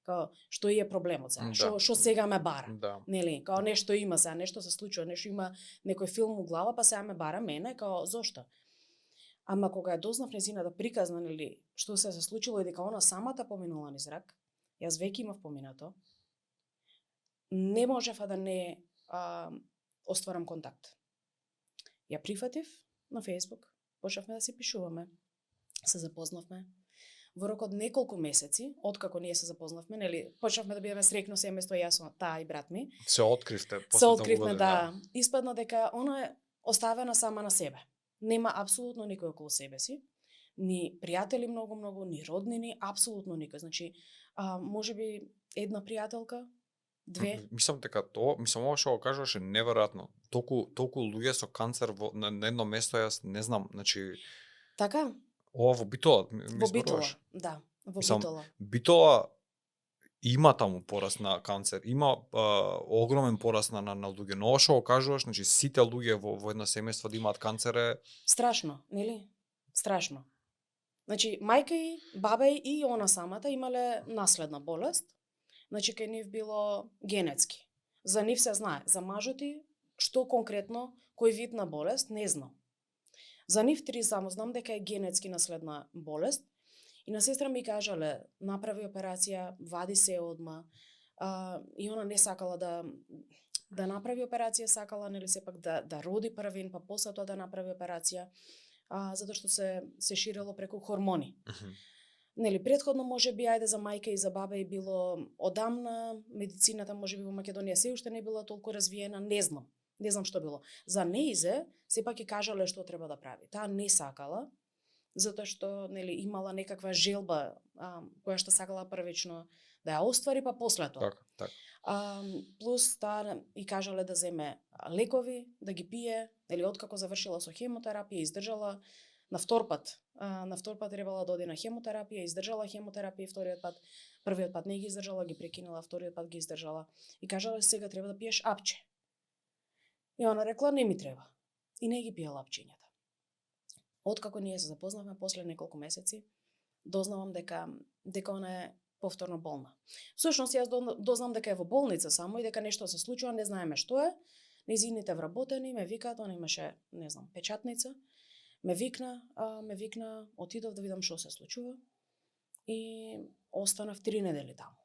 Као, што е проблемот сега? Што сега ме бара? Да. Нели, као нешто има сега, нешто се случува, нешто има некој филм у глава, па сега ме бара мене, као зошто? Ама кога ја дознав нејзината приказна, нели, што се случило и дека она самата поминула низ рак, јас веќе имав поминато, не можев да не остварам контакт. Ја прифатив на Facebook, почнавме да се пишуваме, се запознавме. Во рок од неколку месеци, откако ние се запознавме, нели, почнавме да бидеме среќно семејство, јас, таа и брат ми. Се откривте после Се откривме, години, да. Испадна дека она е оставена сама на себе. Нема апсолутно никој околу себе си, ни пријатели многу, ни роднини, апсолутно никој. Значи, можеби една пријателка, две. Мислам дека ова што го кажуваш е неверојатно. Толку луѓе со канцер на едно место, јас не знам, значи Така? ова во Битола, Во Битола, да, во Битола. Битола има таму пораст на канцер, има огромен пораст на луѓе, но ова што го кажуваш, значи сите луѓе во едно семејство да имаат канцер е страшно, нели? Страшно. Значи, мајка и баба и она самата имале наследна болест. Значи, кај нив било генетски. За нив се знае. За мажоти, што конкретно, кој вид на болест, не знам. За нив три само знам дека е генетски наследна болест. И на сестра ми кажале, направи операција, вади се одма. И она не сакала да направи операција, сакала, нели, сепак да роди првин, па после тоа да направи операција, затоа што се ширело преку хормони. Нели, претходно можеби ајде за мајка и за баба и било одамна, медицината можеби во Македонија се уште не била толку развиена, не знам што било. За нејзе сепак и кажале што треба да прави. Таа не сакала, затоа што, нели, имала некаква желба која што сакала првично да ја оствари, па после тоа. Так. Плюс таа и кажале да земе лекови, да ги пие, нели, откако завршила со хемотерапија, издржала на втор пат требала да оди на хемотерапија, издржала хемотерапија вториот пат, првиот пат не ги издржала, ги прекинала, вториот пат ги издржала и кажала сега треба да пиеш апче. И она рекла не ми треба. И не ги пиела апчињата. Откако ние се запознавме после неколку месеци, дознавам дека она е повторно болна. Всушност јас дознам дека е во болница само и дека нешто се случува, не знаеме што е. Нејзините вработени ме викаат, она имаше, не знам, печатница. Ме викна, отидов да видам што се случува и останав 3 недели таму.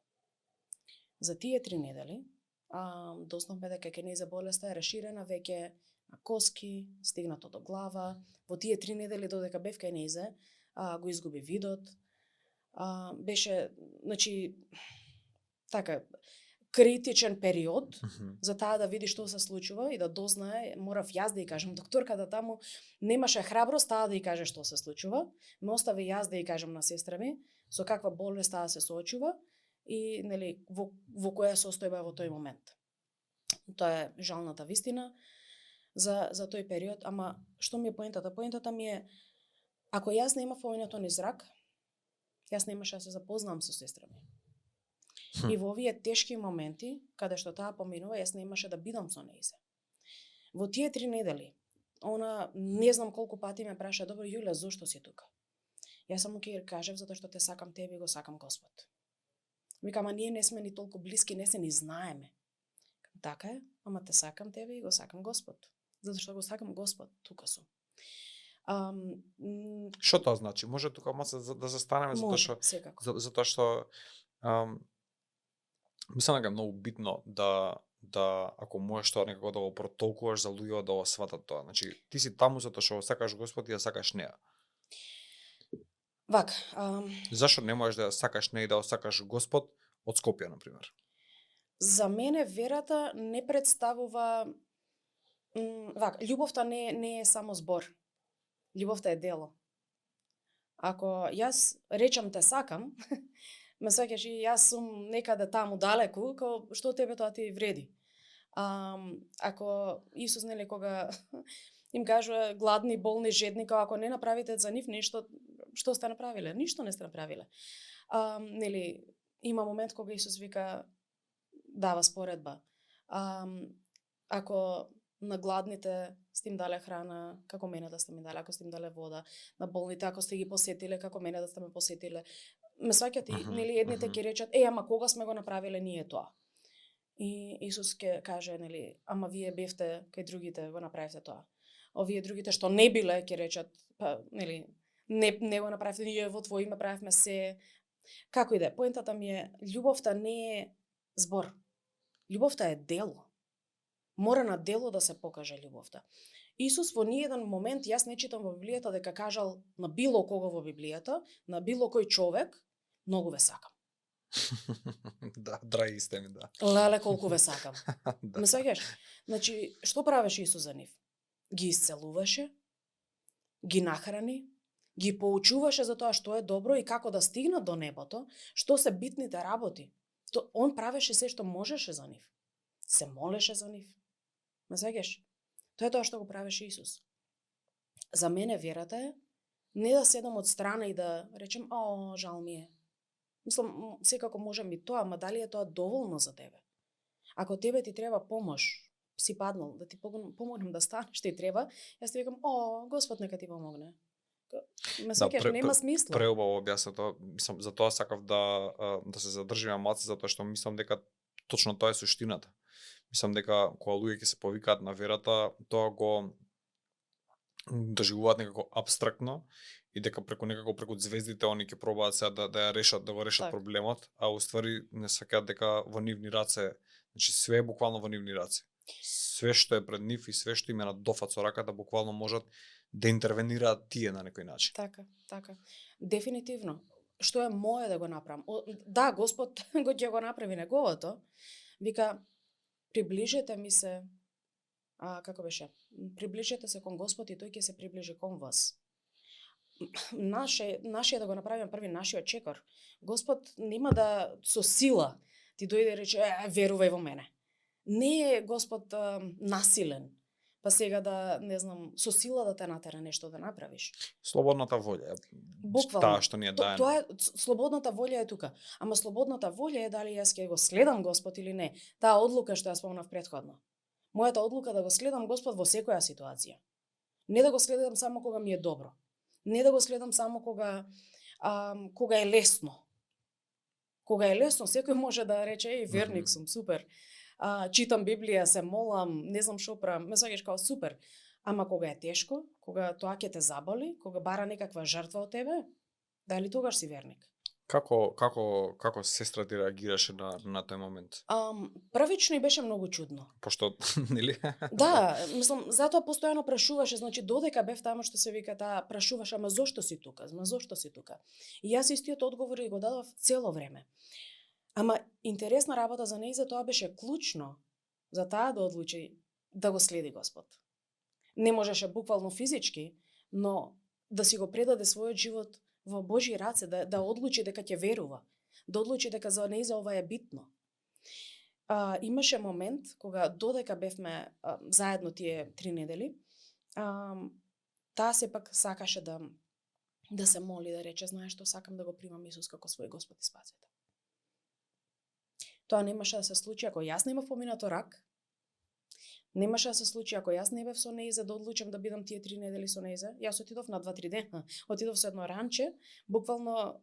За тие 3 недели дознавме дека кај нејзе болеста е расширена веќе на коски, стигнато до глава. Во тие 3 недели додека бев кај нејзе, го изгуби видот. Беше, значи, така, критичен период за таа да види што се случува и да дознае. Морав јас да ја кажам, докторката таму немаше храброст таа да ја каже што се случува. Ме остави јас да ја кажам на сестра ми со каква болест таа се соочува и, нели, во која состојба во тој момент. Тоа е жалната вистина за тој период, ама што ми е поентата? Поентата ми е, ако јас не имав поминато низ рак, јас немаше да се запознам со сестра ми. И во овие тешки моменти, каде што таа поминува, јас немаше да бидам со нејзе. Во тие 3 недели, она не знам колку пати ме праша, добро, Јулија, зошто си тука? Јас само ќе кажев, затоа што те сакам тебе и го сакам Господ. Викам, ама ние не сме ни толку блиски, не се ни знаеме. Така е, ама те сакам тебе и го сакам Господ. Затоа што го сакам Господ, тука сум. Што тоа значи? Може тука да застанеме затоа што мислам дека е многу битно да ако можеш тоа некако да го протолкуваш за луѓето да го сватат тоа. Значи ти си таму затоа што го сакаш Господ и да сакаш неа. Вака, зашто не можеш да сакаш неа и да го сакаш Господ од Скопје, на пример? За мене верата не представува Вака, љубовта не е само збор. Љубовта е дело. Ако јас речам те сакам, ме сеќаш и јас сум некаде таму далеку, како што тебе тоа ти вреди. Ако Исус нели кога им кажува гладни, болни, жедни, ако не направите за нив нешто, што сте направиле? Ништо не сте направиле. Нели има момент кога Исус вика дава споредба. Ако на гладните сте им дале храна, како мене да сте ми дале, ако сте им дале вода, на болните ако сте ги посетиле, како мене да сте ме посетиле. Ме сваќате, нели едните ќе речат, ама кога сме го направиле ние тоа? И Исус ќе каже, нели, ама вие бевте кај другите го направивте тоа. Овие другите што не биле ќе речат, па нели, не го направивте, ние во твое име правевме се. Како и да е, поентата ми е, љубовта не е збор. Љубовта е дело. Мора на дело да се покаже љубовта. Исус во ниеден момент, јас не читам во Библијата дека кажал на било кого во Библијата, на било кој човек, многу ве сакам. Да, драги сте ми, да. Леле колку ве сакам. Да. Ме сеќаш? Значи, што правеше Исус за нив? Ги исцелуваше, ги нахрани, ги поучуваше за тоа што е добро и како да стигнат до небото, што се битните работи. Он правеше се што можеше за нив. Се молеше за нив. Ме сеќаш? Тоа е тоа што го правеше Исус. За мене верата е не да седам од страна и да речем, жал ми е. Мислам, секако можам и тоа, ама дали е тоа доволно за тебе? Ако тебе ти треба помош, си паднал, да ти помогнем да станеш, ти треба, јас ти викам, Господ нека ти помогне. Ме сеќаш, нема смисла. Преубаво објасна тоа, мислам, за тоа сакав да се задржиме малку, затоа што мислам дека точно тоа е суштината. Мислам дека кога луѓе ќе се повикаат на верата, тоа го доживуваат некако апстрактно и дека преку звездите они ќе пробаат сега да ја решат, да го решат проблемот, а уствари не сакаат дека во нивни раце, значи све е буквално во нивни раце. Све што е пред нив и све што им е на дофат со раката буквално можат да интервенираат тие на некој начин. Така. Дефинитивно. Што е мое да го направам? Да, Господ ќе го направи неговото. Вика, приближете ми се, како беше? Приближете се кон Господ и тој ќе се приближи кон вас. Наше да го направиме први нашиот чекор. Господ нема да со сила ти дојде и рече, верувај во мене. Не е Господ насилен, па сега да, не знам, со сила да те натера нешто да направиш. Слободната волја. Буквално. Таа што ни е даена. Тоа е, слободната волја е тука. Ама слободната волја е дали јас ќе го следам Господ или не. Таа одлука што ја спомнав претходно. Мојата одлука да го следам Господ во секоја ситуација. Не да го следам само кога ми е добро. Не да го следам само кога е лесно. Кога е лесно, секој може да рече, верник сум, супер. Читам Библија, се молам, не знам што правам, ме сеќаш као супер. Ама кога е тешко, кога тоа ќе те заболи, кога бара некаква жртва од тебе, дали тогаш си верник? Како сестра ти реагираше на тој момент? Првично и беше многу чудно. Пошто, нели? Да, мислам, затоа постојано прашуваше, значи додека бев таму што се вика таа, прашуваше, ама зошто си тука? Зошто си тука? И јас истиот одговор го дадов цело време. Ама интересна работа за неја, тоа беше клучно за таа да одлучи да го следи Господ. Не можеше буквално физички, но да си го предаде својот живот во Божји раце, да одлучи дека ќе верува, да одлучи дека за неја ова е битно. Имаше момент кога додека бевме заедно тие 3 недели, таа сепак сакаше да се моли, да рече, знаеш што, сакам да го примам Исус како свој Господ и Спасител. Тоа немаше да се случи ако јас немав поминато рак. Немаше да се случи ако јас не бев со неја за да одлучам да бидам тие 3 недели со неја. Јас отидов на 2-3 дена. Отидов со едно ранче, буквално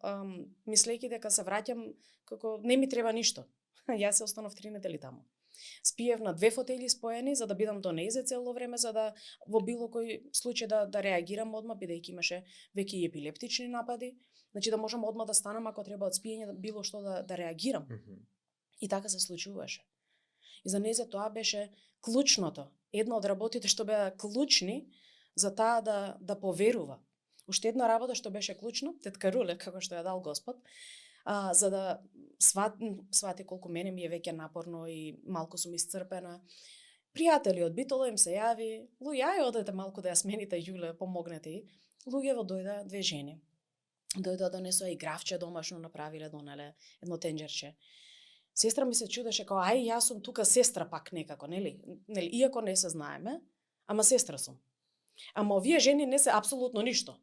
мислејќи дека се враќам како не ми треба ништо. Јас се останав 3 недели таму. Спиев на 2 фотели споени за да бидам до нејзе цело време, за да во било кој случај да реагирам одма, бидејќи имаше веќе и епилептични напади. Значи да можам одма да станам ако треба од спиење било што да реагирам. И така се случуваше. И за нејзе тоа беше клучното. Една од работите што беа клучни за таа да поверува. Уште една работа што беше клучно, тетка Руле, како што ја дал Господ, за да свати колку мене ми е веќе напорно и малку сум исцрпена. пријатели од Битола им се јави, ја одете малку да ја смените Јуле, помогнете и. Луѓево дојда, 2 жени. Дојда донесоа и гравче домашно направиле, донеле едно тенџерче. Сестра ми се чудеше као ај јас сум тука сестра пак некако, нели? Нели иако не се знаеме, ама сестра сум. Ама овие жени не се апсолутно ништо.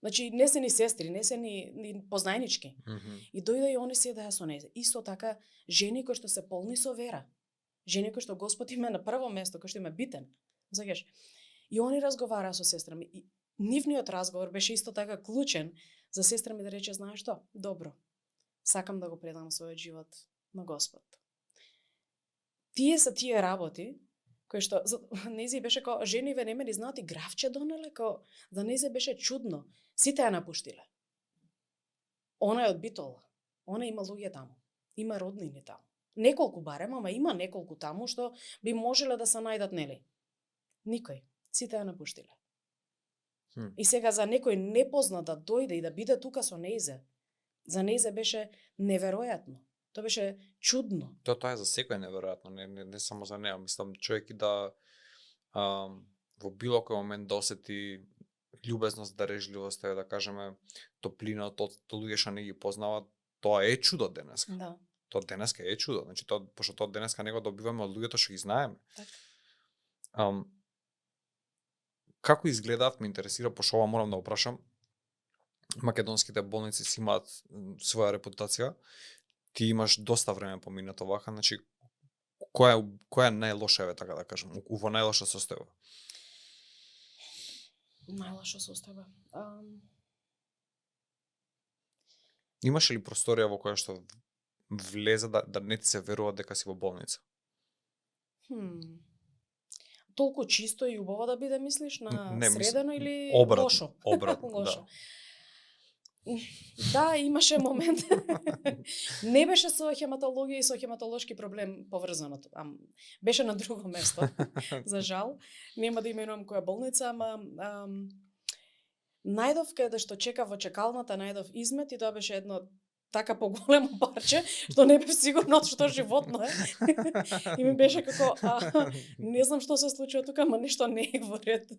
Значи не се ни сестри, не се ни познајнички. И дојде и они седеа со неја. Исто така жени кои што се полни со вера. Жени кои што Господ им е на прво место, кои што им е битен. Загаш. И они разговараа со сестра ми. И нивниот разговор беше исто така клучен за сестра ми да рече, знаеш што? Добро. Сакам да го предам својот живот на Господ. Тие се тие работи кои што нејзи беше како жениве не ни знаат и гравче донеле, како за нејзи беше чудно. Сите ја напуштиле. Она е од Битола. Она има луѓе таму. Има роднини таму. Неколку барем, ама има неколку таму што би можеле да се најдат, нели? Никој. Сите ја напуштиле. И сега за некој непознат да дојде и да биде тука со нејзе, за нејзе беше неверојатно. Тоа беше чудно. Тоа е за секој неверојатно, не само за неа. Мислам, човек и да во било кој момент да осети љубезност, дарежливост, да кажеме топлина од луѓе што не ги познават, тоа е чудо денеска. Да. Тоа денеска е чудо. Значи пошто тоа денеска него добиваме од луѓето што ги знаеме. Така. Како изгледаат, ме интересира, пошто ова морам да опрашам. Македонските болници си имаат своја репутација. Ти имаш доста време поминато вака, значи која е најлоша, така да кажам, во најлоша состојба? Најлоша состојба. Имаш ли просторија во која што влезе да не ти се верува дека си во болница? Толку чисто и убаво да биде, мислиш, на не, средено или обратно, лошо? Обратно, лошо. Да. Да, имаше момент. Не беше со хематологија и со хематолошки проблем поврзано. Беше на друго место, за жал. Нема да именувам која болница, ама најдов каде што чека во чекалната, најдов измет и тоа беше едно така поголемо парче, што не бев сигурна што животно е. И ми беше како, не знам што се случува тука, ама нешто не е во ред.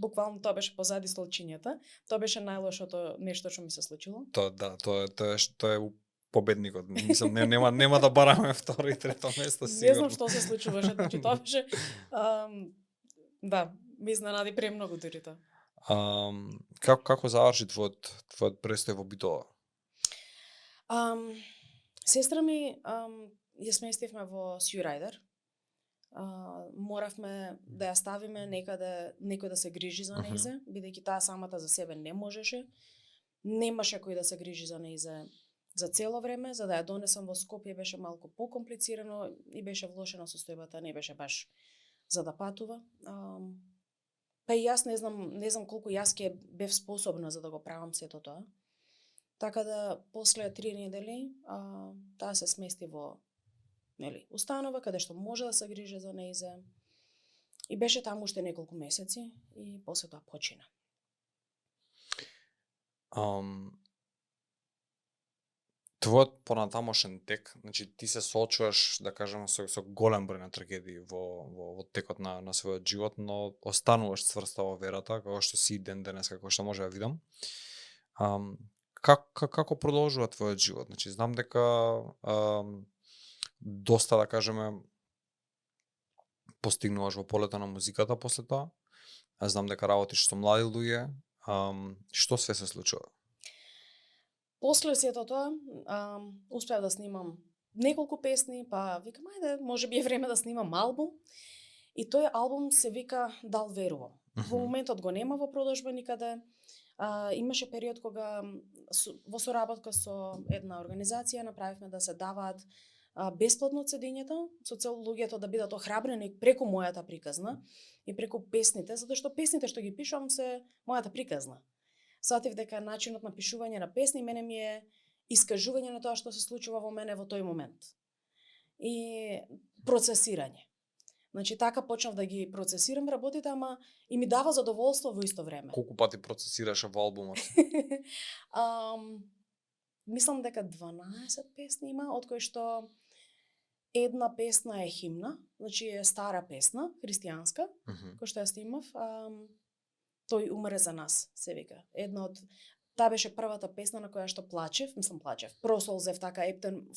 Буквално тоа беше позади столчињата. Тоа беше најлошото нешто што ми се случило. Тоа е победникот. Мислам, нема да бараме второ и трето место, сигурно. Не знам што се случуваше, значи тоа беше да, ми изненади премногу дури тоа. Како заврши твојот престој во Битола? Сестра ми ја сместивме во Сјурајдер. Моравме да ја ставиме некој да се грижи за нејзе, бидејќи таа самата за себе не можеше. Немаше кој да се грижи за нејзе за цело време, за да ја донесам во Скопје беше малку покомплицирано и беше влошена состојбата, не беше баш за да патува. Па и јас не знам колку јас ќе бев способна за да го правам сето тоа. Така да после 3 недели таа се смести во установа каде што може да се грижи за нејзе. И беше таму уште неколку месеци и после тоа почина. Твојот понатамошен тек, значи ти се соочуваш, да кажеме, со голем број на трагедии во текот на својот живот, но остануваш цврста во верата, како што си ден денес, како што може да видам. Како продолжува твојот живот? Значи, знам дека доста, да кажеме, постигнуваш во полето на музиката после тоа. Знам дека работиш со млади луѓе. Што све се случува? После сето тоа, успеав да снимам неколку песни, па викам, ајде, може би е време да снимам албум. И тој албум се вика Дал верувам. Во моментот го нема во продажба никаде. Имаше период кога во соработка со една организација направивме да се даваат бесплатно CD-њата, со цел луѓето да бидат охрабрени преку мојата приказна и преку песните, затоа што песните што ги пишувам се мојата приказна. Сатив дека начинот на пишување на песни мене ми е искажување на тоа што се случува во мене во тој момент. И процесирање. Значи така почнав да ги процесирам работите, ама и ми дава задоволство во исто време. Колку пати процесираше во албумот? Мислам дека 12 песни има, од кои што една песна е химна, значи е стара песна, христијанска, која што ја снимав. Тој умре за нас, се вика. Една од таа беше првата песна на која што плачев, просолзев така ептен,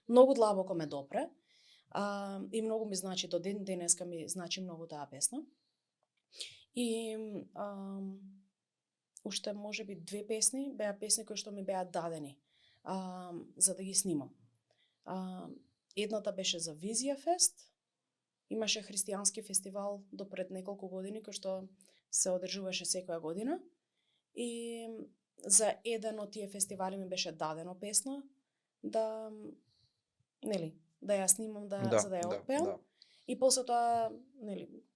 многу длабоко ме допре. И многу ми значи, до ден денеска ми значи многу таа песна. И уште можеби 2 песни, беа песни кои што ми беа дадени за да ги снимам. Едната беше за Визија Фест. Имаше христијански фестивал до пред неколку години кој што се одржуваше секоја година. И за еден од тие фестивали ми беше дадено песна да да ја снимам за да ја отпеам. Да. И после тоа,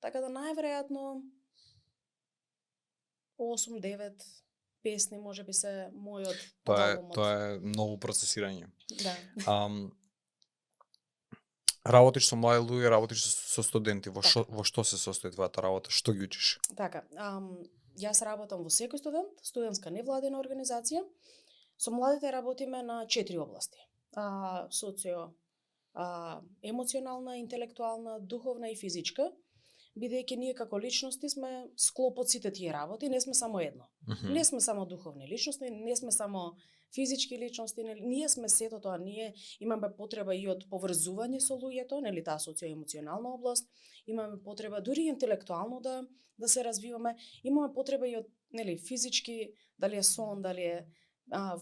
така да најверојатно 8-9 песни можеби се мојот албумот. Тоа е многу процесирање. Да. Работиш со млади луѓе, работиш со студенти. Во што се состои твојата работа? Што ги учиш? Така, јас работам во секој студентска невладина организација. Со младите работиме на 4 области. Социо, емоционална, интелектуална, духовна и физичка. Бидејќи ние како личности сме склоп од сите тие работи, не сме само едно. Не сме само духовни личности, не сме само физички личности, ние сме сето тоа, ние имаме потреба и од поврзување со луѓето, таа социоемоционална област, имаме потреба дури интелектуално да се развиваме, имаме потреба и од физички, дали е сон, дали е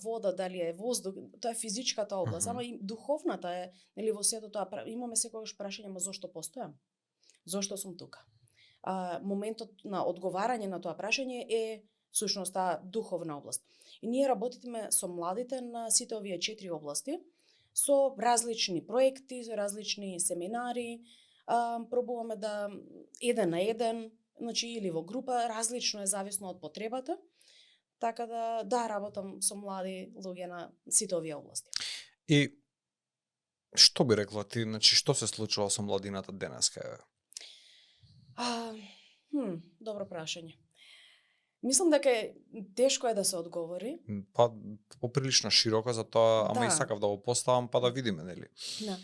вода, дали е воздух, тоа е физичката област, ама и духовната е, во сето тоа имаме секогаш прашање, зошто постојам? Зошто сум тука? Моментот на одговарање на тоа прашање е всушност таа духовна област. И ние работиме со младите на сите овие 4 области, со различни проекти, со различни семинари, пробуваме да еден на еден, значи или во група, различно е зависно од потребата, така да работам со млади луѓе на сите овие области. И што би рекла ти, значи што се случува со младината денеска? Добро прашање. Мислам дека тешко е да се одговори. Поприлично широко за тоа, ама и сакав да го поставам па да видиме, нели? Да.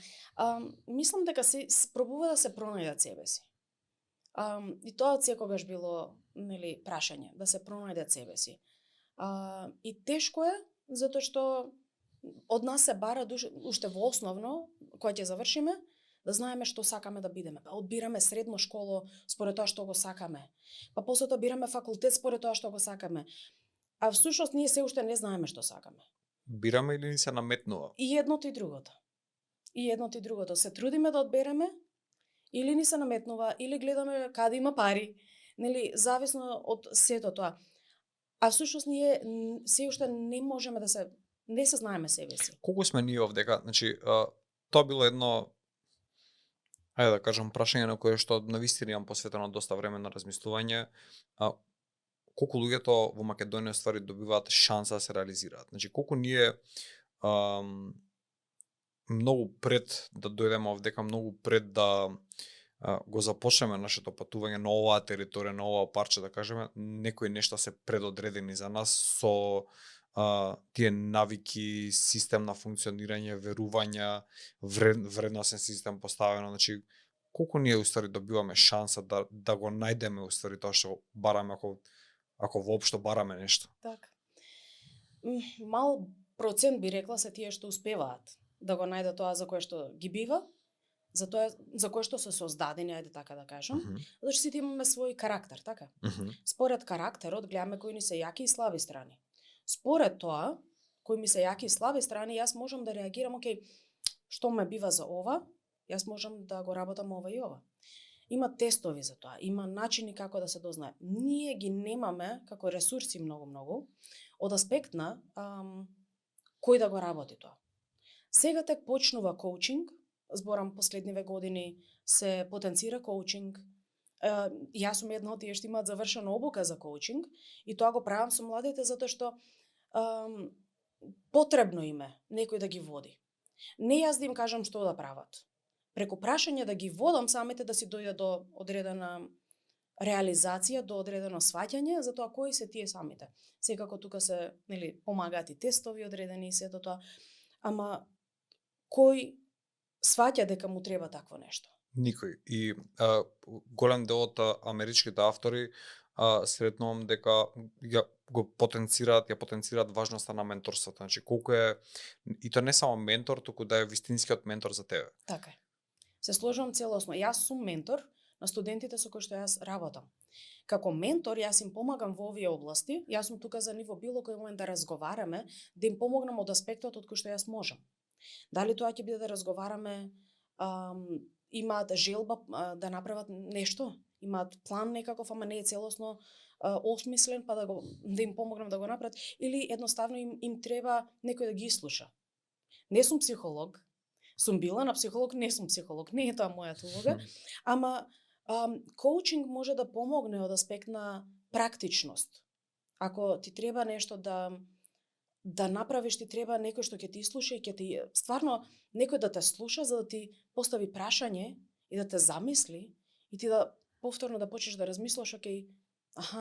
Мислам дека се пробува да се пронајдат себе си. И тоа од секогаш било, прашање, да се пронајдат себе си. И тешко е, затоа што од нас се бара уште во основно, кога ќе завршиме, да знаеме што сакаме да бидеме. Па одбираме средно школо според тоа што го сакаме. Па после тоа бираме факултет според тоа што го сакаме. А всушност ние се уште не знаеме што сакаме. Бираме или ни се наметнува? И едното и другото. Се трудиме да одбереме, или ни се наметнува, или гледаме каде има пари. Зависно од сето тоа. А всушност ние се уште не можеме не се знаеме себе си. Колку сме ние овдека? Значи, тоа било едно, ајде да кажам, прашање на кое што навистина имам посветено доста време на размислување. Колку луѓето во Македонија ствари добиваат шанса да се реализираат? Значи, колку ние многу пред да дојдеме овдека, многу пред да го започнеме нашето патување на оваа територија, на оваа парче, да кажеме, некои нешта се предодредени за нас со тие навики, систем на функционирање, верувања, вредносен систем поставено. Значи, колку ние уствари добиваме шанса да го најдеме уствари тоа што бараме, ако воопшто бараме нешто? Така. Мал процент би рекла се тие што успеваат да го најдат тоа за кое што ги бива, за кое што се создадени, ајде така да кажам, затоа што сите имаме свој карактер, така? Според карактерот гледаме кои ни се јаки и слаби страни. Според тоа, кои ми се јаки и слаби страни, јас можам да реагирам, окей, што ме бива за ова, јас можам да го работам ова и ова. Има тестови за тоа, има начини како да се дознае. Ние ги немаме како ресурси многу, од аспект на кој да го работи тоа. Сега тек почнува коучинг, зборам последниве години се потенцира коучинг. Јас сум една од тие што имаат завршена обука за коучинг и тоа го правам со младите затоа што потребно име некој да ги води. Не јас да им кажам што да прават. Преку прашање да ги водам самите да си дојдат до одредена реализација, до одредено сваќање за тоа кои се тие самите. Секако тука се, помагаат и тестови одредени и сето тоа, ама кој сваќа дека му треба такво нешто. Никој. И голем дел од америчките автори сретнувам дека ја потенцираат важноста на менторството. Значи колку е и тоа не само ментор, туку да е вистинскиот ментор за тебе. Така е. Се сложувам целосно. Јас сум ментор на студентите со кои што јас работам. Како ментор, јас им помагам во овие области, јас сум тука за нив во било кој момент да разговараме, да им помогнам од аспектот од кој што јас можам. Дали тоа ќе биде да разговараме, имаат желба да направат нешто, имаат план некаков, ама не е целосно осмислен, па да им помогнам да го направат, или едноставно им треба некој да ги слуша. Не сум психолог, сум била на психолог, не сум психолог, не е тоа мојата улога, ама коучинг може да помогне од аспект на практичност. Ако ти треба нешто да направиш, ти треба некој што ќе ти слуша и ќе ти стварно некој да те слуша за да ти постави прашање и да те замисли и ти да повторно да почнеш да размислуваш, окей,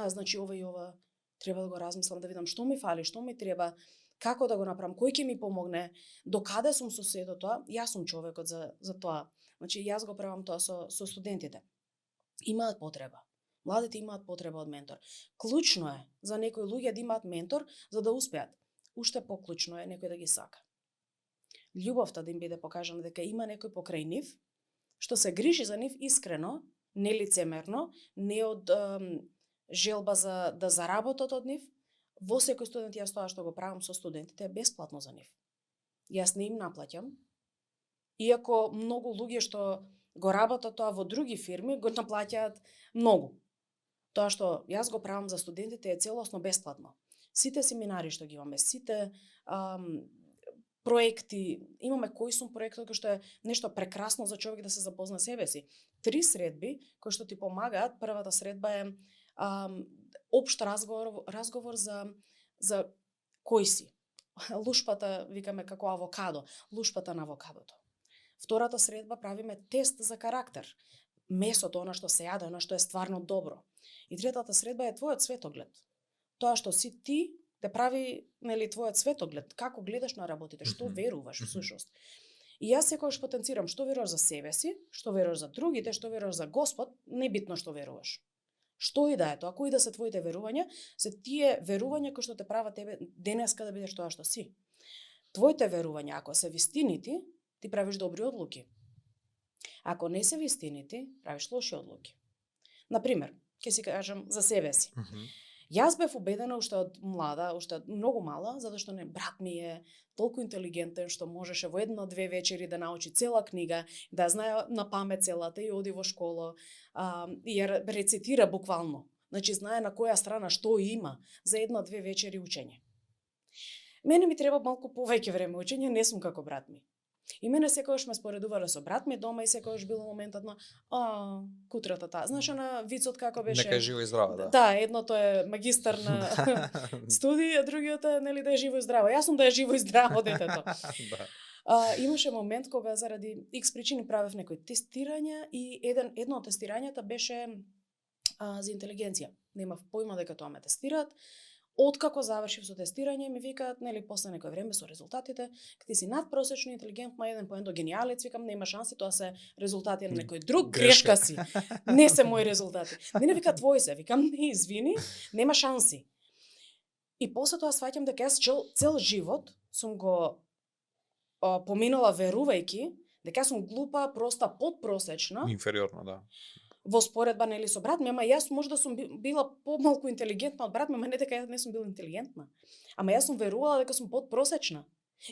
значи ова и ова треба да го размислам, да видам што ми фали, што ми треба, како да го направам, кој ќе ми помогне, до каде сум со сето тоа. Јас сум човекот за тоа. Значи јас го правам тоа со студентите. Имаат потреба. Младите имаат потреба од ментор. Клучно е за некои луѓе да имаат ментор за да успеат. Уште поклучно е некој да ги сака. Љубовта да им биде покажана дека има некој покрај нив што се грижи за нив искрено, не лицемерно, не од желба да заработат од нив. Во секој студент јас тоа што го правам со студентите е бесплатно за нив. Јас не им наплаќам. Иако многу луѓе што го работат тоа во други фирми, го наплаќаат многу. Тоа што јас го правам за студентите е целосно бесплатно. Сите семинари што ги имаме, сите проекти, имаме кој проектот кој што е нешто прекрасно за човек да се запозна себе си. 3 средби кои што ти помагаат. Првата средба е општ разговор за кој си. Лушпата, викаме како авокадо, лушпата на авокадото. Втората средба правиме тест за карактер. Месото, она што се јаде, она што е стварно добро. И третата средба е твојот светоглед. Тоа што си ти те прави, нели, твојот светоглед, како гледаш на работите, што веруваш всушност. И јас секогаш потенцирам што веруваш за себе си, што веруваш за другите, што веруваш за Господ, небитно што веруваш. Што и да е тоа, кои да се твоите верувања, се тие верувања кои што те прават тебе денеска да бидеш тоа што си. Твоите верувања, ако се вистинити, ти правиш добри одлуки. Ако не се вистинити, правиш лоши одлуки. Например, ќе си кажам за себе си. Јас бев убедена уште од млада, уште од многу мала, затоа што брат ми е толку интелигентен што можеше во 1-2 вечери да научи цела книга, да знае на памет целата и оди во школа и ја рецитира буквално. Значи знае на која страна што има за 1-2 вечери учење. Мене ми треба малку повеќе време учење, не сум како брат ми. И мене секогаш ме споредувале со брат ми дома и секогаш било моментот на кутрата таа. Знаеш, на вицот како беше? Нека е живо и здраво, да. Да, едното е магистар на студии, а другиот е нели да е живо и здраво. Јас сум да е живо и здраво детето. Да. Имаше момент кога заради X причини правев некои тестирања и едно од тестирањата беше за интелигенција. Немав појма дека тоа ме тестираат. Откако завршив со тестирање, ми викаат, нели, после некој време со резултатите, ти си надпросечно интелигентна, 1 по 1 гениалец, викам, нема шанси, тоа се резултати на некој друг, грешка си. Не се мои резултати. Мене вика твои се, викам, не, извини, нема шанси. И после тоа сваќам дека јас цел живот сум го поминала верувајќи дека сум глупа, проста, подпросечна. Инфериорна, да. Во споредба, нели, со брат ми, ама јас може да сум била помалку интелигентна од брат ми, ама не дека јас не сум била интелигентна. Ама јас сум верувала дека сум подпросечна.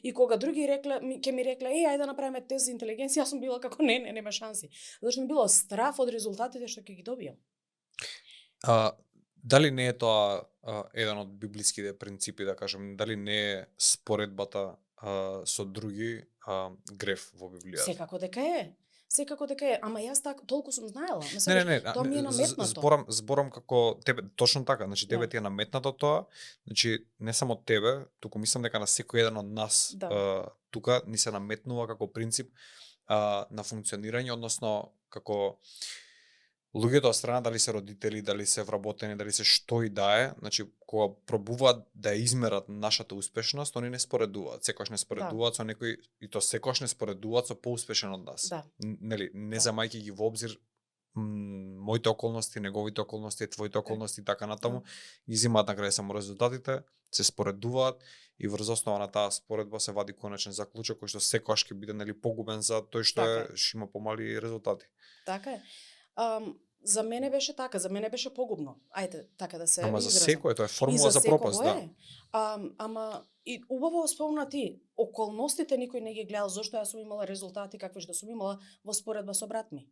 И кога други ќе ми рекле, ајде да направиме тест за интелигенција, јас сум била како нема шанси. Зашто ми било страф од резултатите што ќе ги добијам. Дали не е тоа еден од библиските принципи, да кажем, дали не е споредбата со други греф во Библијата? Секако дека е. Секако дека е, ама јас толку сум знаела. Не, тоа ми е наметнато. Зборам како тебе, точно така, значи тебе ти е наметнато тоа, значи не само тебе, туку мислам дека на секој еден од нас тука ни се наметнува како принцип на функционирање, односно како луѓето од страна, дали се родители, дали се вработени, дали се што и да е, значи кога пробуваат да ја измерат нашата успешност, они не споредуваат, секогаш не споредуваат со некој, и то секогаш не споредуваат со поуспешен од нас. Да. Нели, не замајќи ги во обзир моите околности, неговите околности, твоите околности и така натаму, ги земаат на крај само резултатите, се споредуваат и врз основа на таа споредба се вади конечен заклучок кој што секогаш ќе биде нели погубен за тој што што има помали резултати. Така е. За мене беше така, за мене беше погубно. Ајде, така да се Ама изразам. за секој тоа е формула за пропаст, да. Ама и убаво спомна ти, околностите никој не ги гледал зошто јас сум имала резултати какви што сум имала во споредба со брат ми.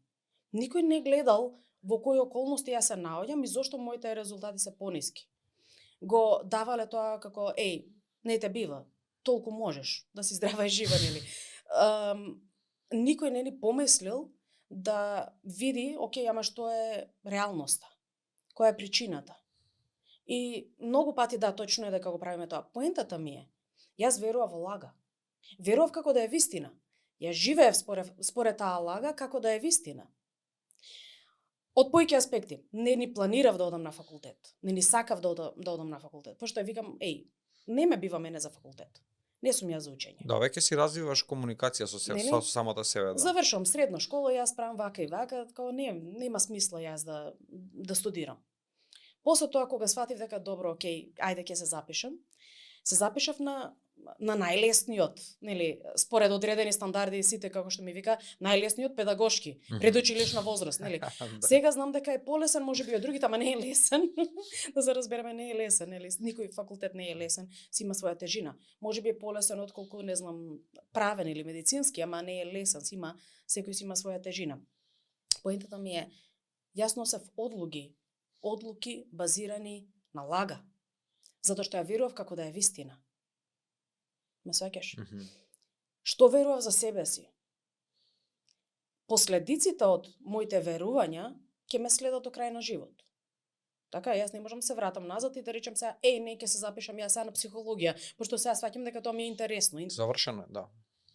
Никој не гледал во кои околности јас се наоѓам и зошто моите резултати се пониски. Го давале тоа како не те бива, толку можеш да си здрава и жива, нели? Никој не ни помислил да види, ама што е реалноста, која е причината. И многу пати точно е дека го правиме тоа. Поентата ми е, јас верував во лага. Верував како да е вистина. Ја живеев според таа лага како да е вистина. Од појки аспекти, не ни планирав да одам на факултет. Не ни сакав да одам на факултет. Пошто ја викам, не ме бива мене за факултет. Не сум ја за учење. Да, веќе си развиваш комуникација со самата себе, да. Завршувам средна школа, јас правам вака и вака, како нема смисла јас да студирам. После тоа кога сватив дека добро, ајде ќе се запишам. Се запишав на најлесниот, нели, според одредени стандарди и сите како што ми вика, најлесниот педагошки, предучилишна возраст, нели. Сега знам дека е полесен, можеби од другите, ама не е лесен. Да се разбереме, не е лесен, нели. Никој факултет не е лесен, си има своја тежина. Можеби е полесен отколку, не знам, правен или медицински, ама не е лесен, секој си има своја тежина. Поентата ми е, јас носев одлуки базирани на лага, затоа што ја верував како да е вистина. Ме сваќаш? Што верував за себе си? Последиците од моите верувања ќе ме следат до крај на живот. Така, јас не можам да се вратам назад и да речем сега, не ќе се запишам јас сега на психологија, пошто сега сваќам дека тоа ми е интересно. Завршено е, да.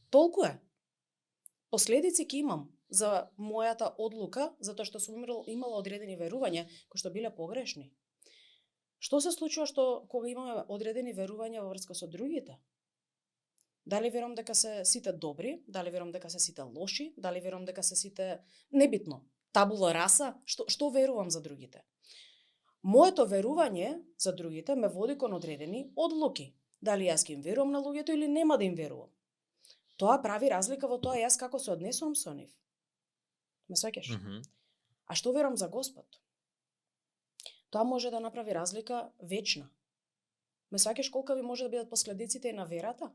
Толку е. Последици ќе имам за мојата одлука, затоа што сум имала одредени верувања кои што биле погрешни. Што се случува кога имаме одредени верувања во врска со другите? Дали верувам дека се сите добри, дали верувам дека се сите лоши, дали верувам дека се сите небитно, табула раса, што верувам за другите? Моето верување за другите ме води кон одредени одлуки. Дали јас ќе им верувам на луѓето или нема да им верувам? Тоа прави разлика во тоа јас како се однесувам со нив. Ме сваќаш? А што верувам за Господ? Тоа може да направи разлика вечна. Ме сваќаш колкави може да бидат последиците и на верата?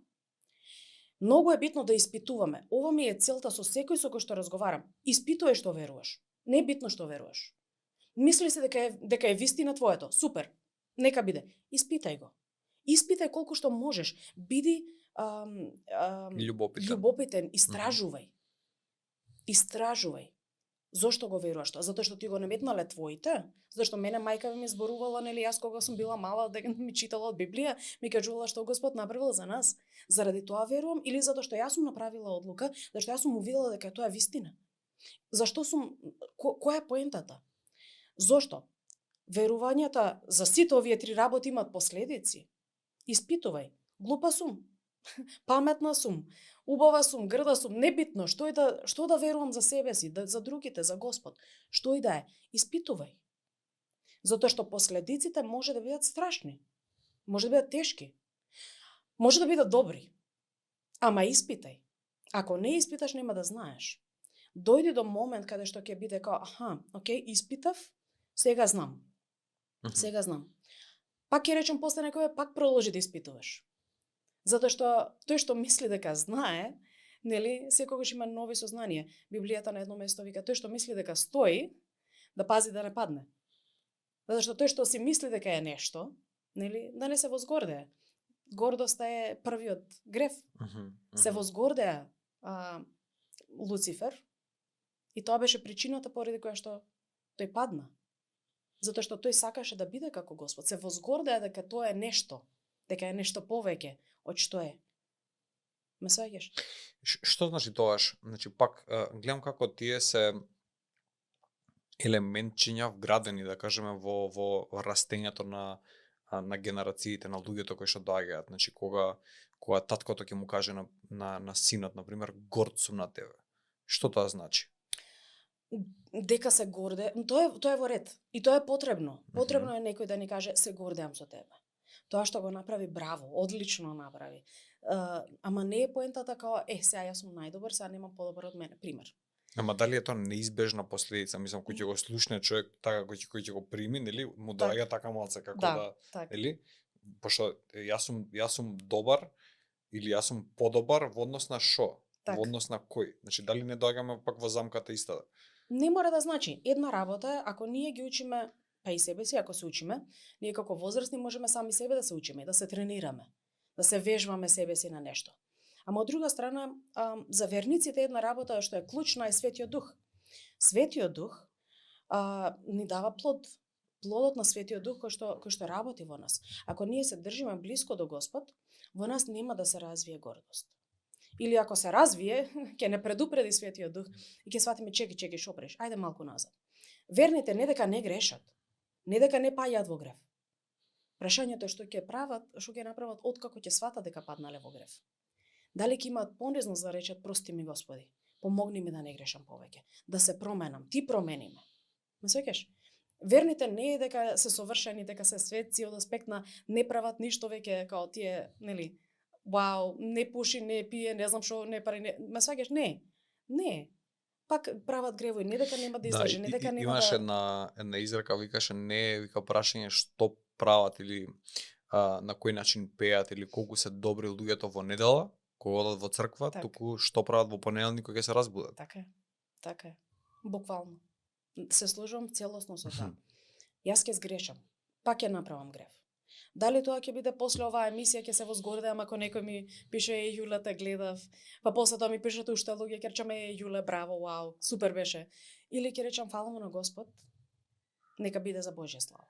Многу е битно да испитуваме. Ова ми е целта со секој со кој што разговарам. Испитувај што веруваш. Не е битно што веруваш. Мисли се дека е вистина твоето. Супер. Нека биде. Испитај го. Испитај колку што можеш. Биди љубопитен. Истражувај. Зошто го веруваш тоа? Затоа што ти го наметнале твоите? Зашто мене мајка ми зборувала, нели, јас кога сум била мала, дека ми читала од Библија, ми кажувала што Господ направил за нас. Заради тоа верувам или затоа што јас сум направила одлука, зашто јас сум увидела дека тоа е вистина? Зашто сум која е поентата? Зошто? Верувањата за сите овие три работи имаат последици. Испитувај. Глупа сум. Паметна сум. Убава сум, грда сум, небитно, што да верувам за себе си, за другите, за Господ. Што и да е, испитувај. Затоа што последиците може да бидат страшни. Може да бидат тешки. Може да бидат добри. Ама испитај. Ако не испиташ, нема да знаеш. Дојди до момент каде што ќе биде као, испитав, сега знам. Сега знам. Пак ќе речем после некој, пак продолжи да испитуваш. Затоа што тој што мисли дека знае, нели, секогаш има нови сознанија. Библијата на едно место вика, тој што мисли дека стои, да пази да не падне. Затоа што тој што си мисли дека е нешто, нели, да не се возгордее. Гордоста е првиот грев. Се возгордеа Луцифер и тоа беше причината поради која што тој падна. Затоа што тој сакаше да биде како Господ. Се возгордеа дека тоа е нешто, дека е нешто повеќе од што е. Ме сваќаш? Што значи тоаш? Значи пак гледам како тие се елементчиња вградени, да кажеме, во растењето на генерациите, на луѓето кои што доаѓаат. Значи, кога таткото ќе му каже на синот, на пример, горд сум на тебе. Што тоа значи? Дека се горде, тоа е во ред и тоа е потребно. Потребно е некој да ни каже се гордеам со тебе. Тоа што го направи, браво, одлично направи. Ама не е поентата као, сега јас сум најдобар, сега нема подобар од мене, пример. Ама дали е тоа неизбежна последица? Мислам, кој ќе го слушне човек така, кој ќе го прими, нели, му доаѓа така малце како нели? Пошто јас сум добар или јас сум подобар во однос на шо? Во однос на кој? Значи, дали не доаѓаме пак во замката истата? Не мора да значи. Една работа е, ако ние ги учиме, па и себе си, ако се учиме, ние како возрастни можеме сами себе да се учиме, да се тренираме, да се вежбаме себе си на нешто. Ама од друга страна, за верниците една работа што е клучна е Светиот Дух. Светиот Дух ни дава плод. Плодот на Светиот Дух кој што работи во нас. Ако ние се држиме блиско до Господ, во нас нема да се развие гордост. Или ако се развие, ќе не предупреди Светиот Дух и ќе сватиме чеки, шо преш, ајде малку назад. Верните не дека не грешат, не дека не паѓаат во грев. Прашањето е што ќе направат откако ќе сватат дека паднале во грев. Дали ќе имаат понизност да речат прости ми Господи, помогни ми да не грешам повеќе, да се променам, ти промени ме. Ме сеќаш? Верните не е дека се совршени, дека се светци од аспект на не прават ништо веќе као тие, нели, вау, не пуши, не пие, не знам што, не пари, не, ме сеќаш? Не. Пак прават гревови, не дека нема да излаже, не дека нема имаше една изрека, викаше не вика прашање што прават или на кој начин пеат или колку се добри луѓето во недела, кога одат во црква, туку што прават во понеделник кога ќе се разбудат. Така е. Буквално. Се сложувам целосно со тоа. Јас ќе сгрешам, пак ќе направам грев. Дали тоа ќе биде после оваа емисија, ќе се возгордеам ако некој ми пише Јуле те гледав, па после тоа ми пишат уште луѓе, ќе речам Јуле браво, вау, супер беше. Или ќе речам фала му на Господ, нека биде за Божја слава.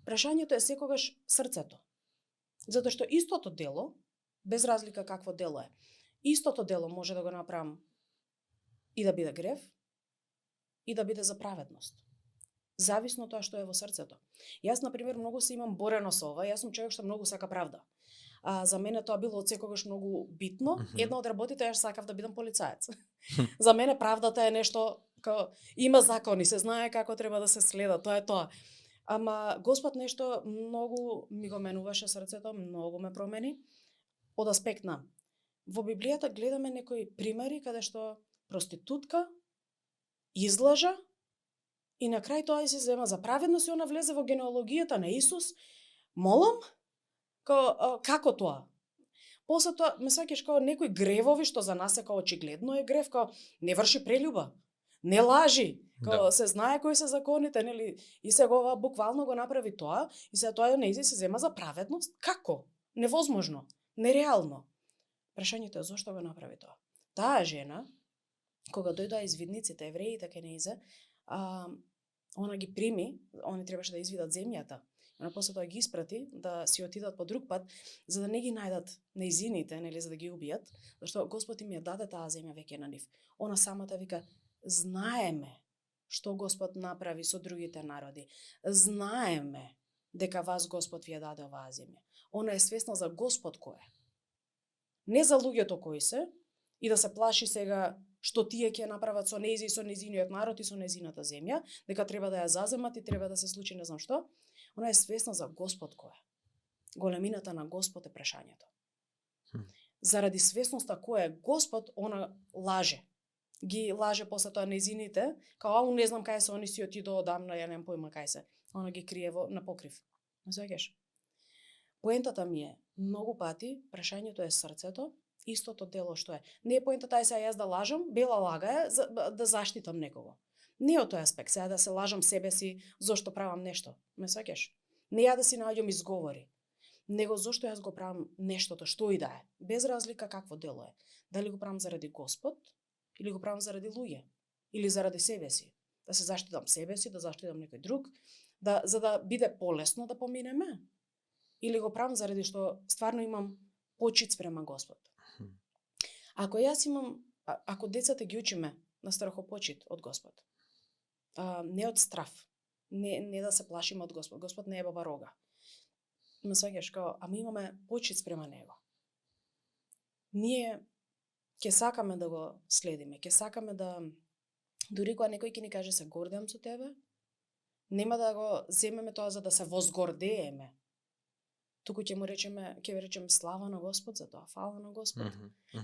Прашањето е секогаш срцето. Затоа што истото дело, без разлика какво дело е, истото дело може да го направам и да биде грев, и да биде за праведност. Зависно тоа што е во срцето. Јас, например, многу се имам борено со ова, јас сум човек што многу сака правда. За мене тоа било од секогаш многу битно. Една од работите јас сакав да бидам полицаец. За мене правдата е нешто као има закони, се знае како треба да се следа, тоа е тоа. Ама Господ нешто многу ми го менуваше срцето, многу ме промени од аспект на во Библијата гледаме некои примери каде што проститутка излажа и на крај тоа се зема за праведност и она влезе во генеалогијата на Исус. Молам? Како тоа? После тоа, ме сеќаш како некои гревови што за нас е како очигледно е грев, како не врши прељуба, не лажи, како се знае кои се законите, нели? И сега ова буквално го направи тоа и сега тоа нејзи се зема за праведност. Како? Невозможно, нереално. Прашањето е зошто го направи тоа? Таа жена, кога дојдоа извидниците, евреите кај нејзе, она ги прими, они требаше да извидат земјата. Она после тоа ги испрати да си отидат по друг пат, за да не ги најдат нејзините, нели, за да ги убијат, зашто Господ им ја даде таа земја веќе на нив. Она самата вика, знаеме што Господ направи со другите народи. Знаеме дека вас Господ ви ја даде оваа земја. Она е свесна за Господ кој е. Не за луѓето кои се, и да се плаши сега што тие ќе направат со нејзи и со нејзиниот народ и со нејзината земја, дека треба да ја заземат и треба да се случи не знам што. Она е свесна за Господ кој е. Големината на Господ е прашањето. Заради свесноста кој е Господ, она лаже. Ги лаже после тоа нејзините, као не знам кај се, они си отидоа одамна, ја немам појма кај се. Она ги крие на покрив. Не сеќаш? Поентата ми е, многу пати прашањето е срцето, истото дело што е. Не е поентата е сега јас да лажам, бела лага е да заштитам некого. Не од тој аспект, сега да се лажам себе си зошто правам нешто. Ме сеќаш? Не ја да си наоѓам изговори, него зошто јас го правам нештото, што и да е, без разлика какво дело е. Дали го правам заради Господ, или го правам заради луѓе, или заради себе си. Да се заштитам себе си, да заштитам некој друг, за да биде полесно да поминеме. Или го правам заради што стварно имам почит спрема Господ. Ако децата ги учиме на страхопочит од Господ, Не од страв. Не да се плашиме од Господ. Господ не е баба рога. Ме сваќаш као, ама имаме почит спрема него. Ние ќе сакаме да го следиме, ќе сакаме да дури кога некој ќе ни каже се гордеам со тебе, нема да го земеме тоа за да се возгордееме. Туку ќе му речеме слава на Господ за тоа, фала на Господ.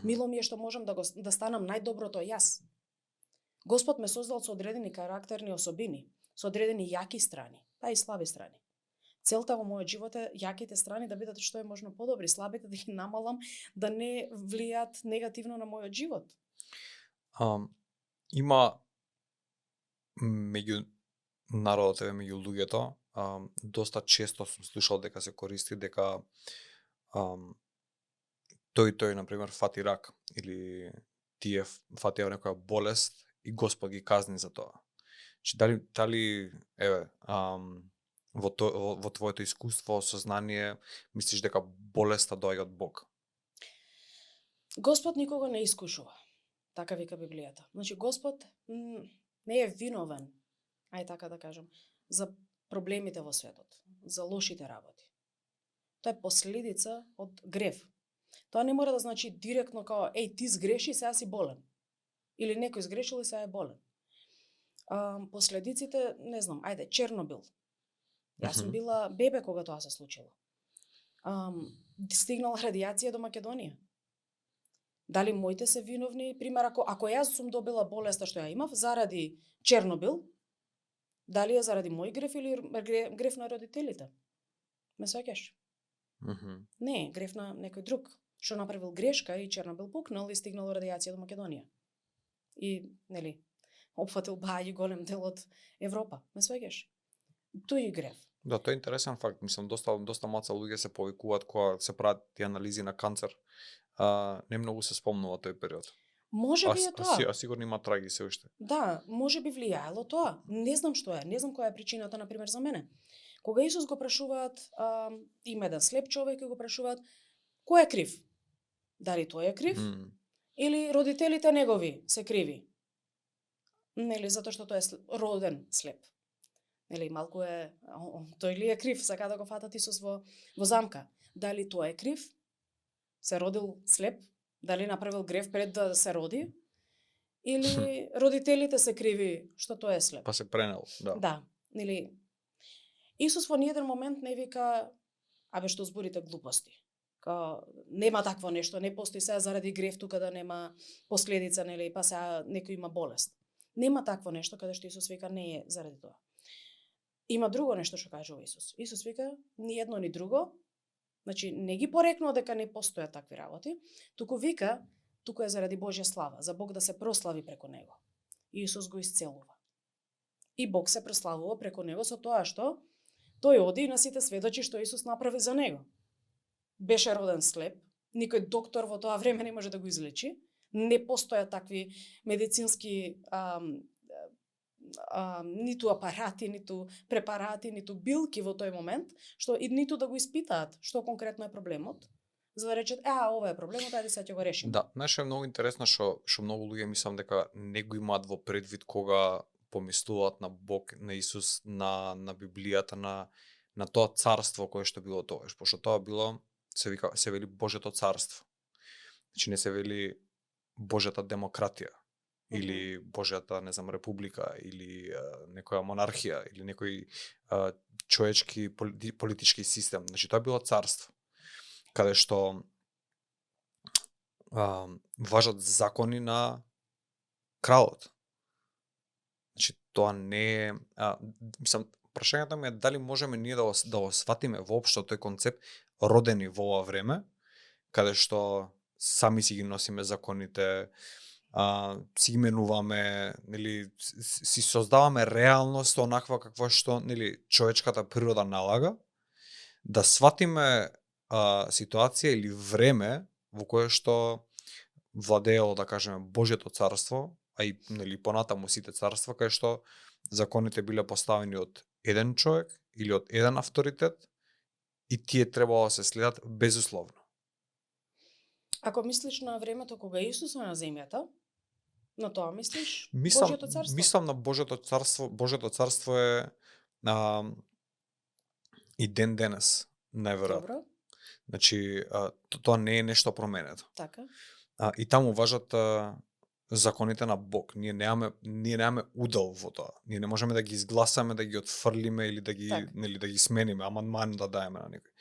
Мило ми е што можам да станам најдоброто јас. Господ ме создал со одредени карактерни особини, со одредени јаки страни, па и слаби страни. Целта во мојот живот е јаките страни да бидат што е можно подобри, слабите да ги намалам, да не влијаат негативно на мојот живот. Има меѓу народот, меѓу луѓето, доста често сум слушал дека се користи дека тој на пример фати рак или тие фатија некоја болест и Господ ги казни за тоа. Дали во твоето искуство, сознание, мислиш дека болеста доаѓа од Бог? Господ никого не искушува. Така вика Библијата. Значи Господ не е виновен, ај така да кажам, за проблемите во светот, за лошите работи. Тоа е последица од грев. Тоа не мора да значи директно као ти сгреши, сега си болен. Или некој сгрешил и сега е болен. Последиците, не знам, Чернобил. Јас сум била бебе кога тоа се случило. Стигнала радијација до Македонија. Дали моите се виновни? Пример, ако јас сум добила болеста што ја имав заради Чернобил, дали е заради мој греф или греф на родителите? Ме сваќаш? Не, греф на некој друг, што направил грешка и Чернобил пукнал и стигнал радијација до Македонија. И, опфатил баји голем дел од Европа. Ме сваќаш? Тој е греф. Да, тоа е интересен факт. Мислам, доста маца луѓе се повикуваат кога се прават тие анализи на канцер. Не многу се спомнува тој период. Може би е тоа. А сигурно има траги се уште. Да, може би влијаело тоа. Не знам што е. Не знам која е причината, например, за мене. Кога Исус го прашуваат, има еден слеп човек и го прашуваат, кој е крив? Дали тој е крив? Или родителите негови се криви? Затоа што тој е роден слеп. Малку е, тој ли е крив, сака да го фатат Исус во замка. Дали тој е крив? Се родил слеп? Дали направил греф пред да се роди? Или родителите се криви што тој е слеп? Па се пренел, да. Да, Исус во ниеден момент не вика, што зборите глупости. Нема такво нешто, не постои сега заради греф тука да нема последица, па сега некој има болест. Нема такво нешто каде што Исус вика не е заради тоа. Има друго нешто што кажува Исус. Исус вика ни едно ни друго, значи не ги порекнува дека не постојат такви работи, туку вика туку е заради Божја слава, за Бог да се прослави преку него. И Исус го исцелува. И Бог се прославува преку него со тоа што тој оди и на сите сведочи што Исус направи за него. Беше роден слеп, никој доктор во тоа време не може да го излечи, не постојат такви медицински ниту апарати, ниту препарати, ниту билки во тој момент, што и ниту да го испитаат што конкретно е проблемот, за да речат, ова е проблемот, ајде сега ќе го решиме. Да, е многу интересно што многу луѓе мислам дека не го имаат во предвид кога помислуваат на Бог, на Исус, на Библијата, на тоа царство кое што било тогаш, пошто тоа било се вели Божјото царство. Значи не се вели Божјата демократија или Божјата, не знам, република или некоја монархија или некој човечки политички систем. Значи тоа било царство каде што важат закони на кралот. Значи тоа не е прашањето ми е дали можеме ние да го сватиме воопшто тој концепт родени во ова време, каде што сами си ги носиме законите, си ги менуваме, си создаваме реалност онаква каква што човечката природа налага, да сватиме ситуација или време во кое што владеело, да кажеме, Божјото царство, а и понатаму сите царства, кај што законите биле поставени од еден човек или од еден авторитет и тие требало да се следат безусловно. Ако мислиш на времето кога Исус е на земјата, На тоа мислиш? Мислам, Божјото царство? мислам на Божјото царство. Божјото царство е и ден денес, најверојатно. Добро, Значи, тоа не е нешто променето. така. И таму важат законите на Бог. Ние немаме удел во тоа. Ние не можеме да ги изгласаме, да ги отфрлиме или да ги Така. нели да ги смениме, амандман да даеме на некој.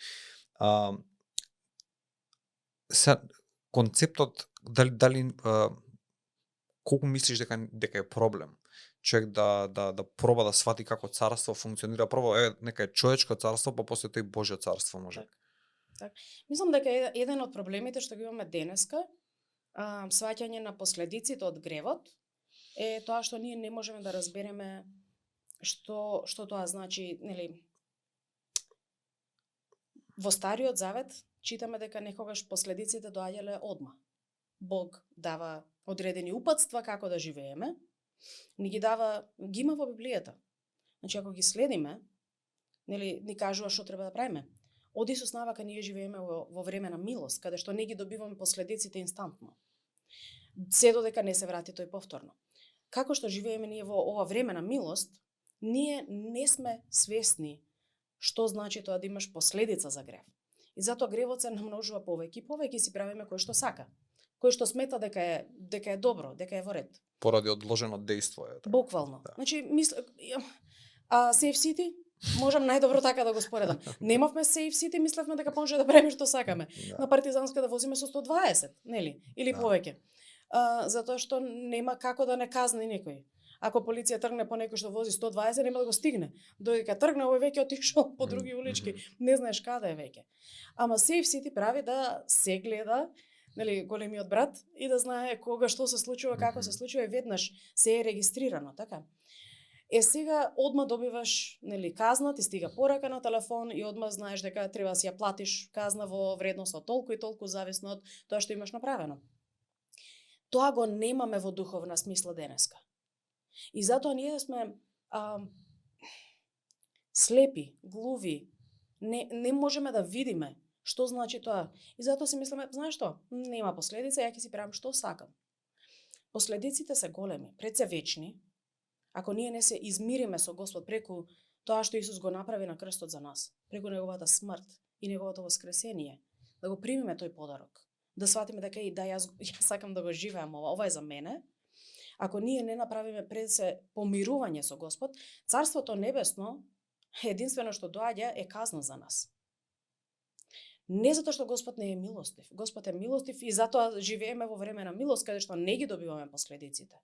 Концептот дали колку мислиш дека е проблем човек да проба да свати како царство функционира, прво нека е човечко царство, па после тој Божјо царство може. Так. Мислам дека еден од проблемите што ги имаме денеска, сваќање на последиците од гревот, е тоа што ние не можеме да разбереме што тоа значи, нели, во Стариот Завет читаме дека некогаш последиците доаѓале одма. Бог дава одредени упатства како да живееме, ни ги има во Библијата. Значи ако ги следиме, нели ни кажува што треба да правиме. Од Исус навака ние живееме во време на милост, каде што не ги добиваме последиците инстантно. Се додека не се врати тој повторно. Како што живееме ние во ова време на милост, ние не сме свесни што значи тоа да имаш последица за грев. И затоа гревот се намножува повеќе си правиме кој што сака. Кој што смета дека е добро, дека е во ред. Поради одложено дејство е. Така. Буквално. Да. Значи, Safe City, можам најдобро така да го споредам. Немавме Safe City, мислевме дека може да правиме што сакаме. Да. На партизанска да возиме со 120, нели? Или Да. повеќе. Затоа што нема како да не казни некој. Ако полиција тргне по некој што вози 120, нема да го стигне. Додека тргне, овој веќе отишол по други улички, не знаеш каде е веќе. Ама Safe City прави да се гледа, нели, големиот брат и да знае кога што се случува, како се случува и веднаш се е регистрирано, така? Сега одма добиваш, нели, казна, ти стига порака на телефон и одма знаеш дека треба да си ја платиш казна во вредност од толку и толку зависно од тоа што имаш направено. Тоа го немаме во духовна смисла денеска. И затоа ние сме слепи, глуви, не можеме да видиме што значи тоа. И затоа си мислиме, знаеш што, нема последица, ја ќе си правам што сакам. Последиците се големи, пред се вечни, ако ние не се измириме со Господ преку тоа што Исус го направи на крстот за нас, преку неговата смрт и неговото воскресение, да го примиме тој подарок, да сватиме дека и да јас сакам да го живеам ова е за мене. Ако ние не направиме пред се помирување со Господ, Царството небесно единствено што доаѓа е казна за нас. Не затоа што Господ не е милостив. Господ е милостив и затоа живееме во време на милост, каде што не ги добиваме последиците.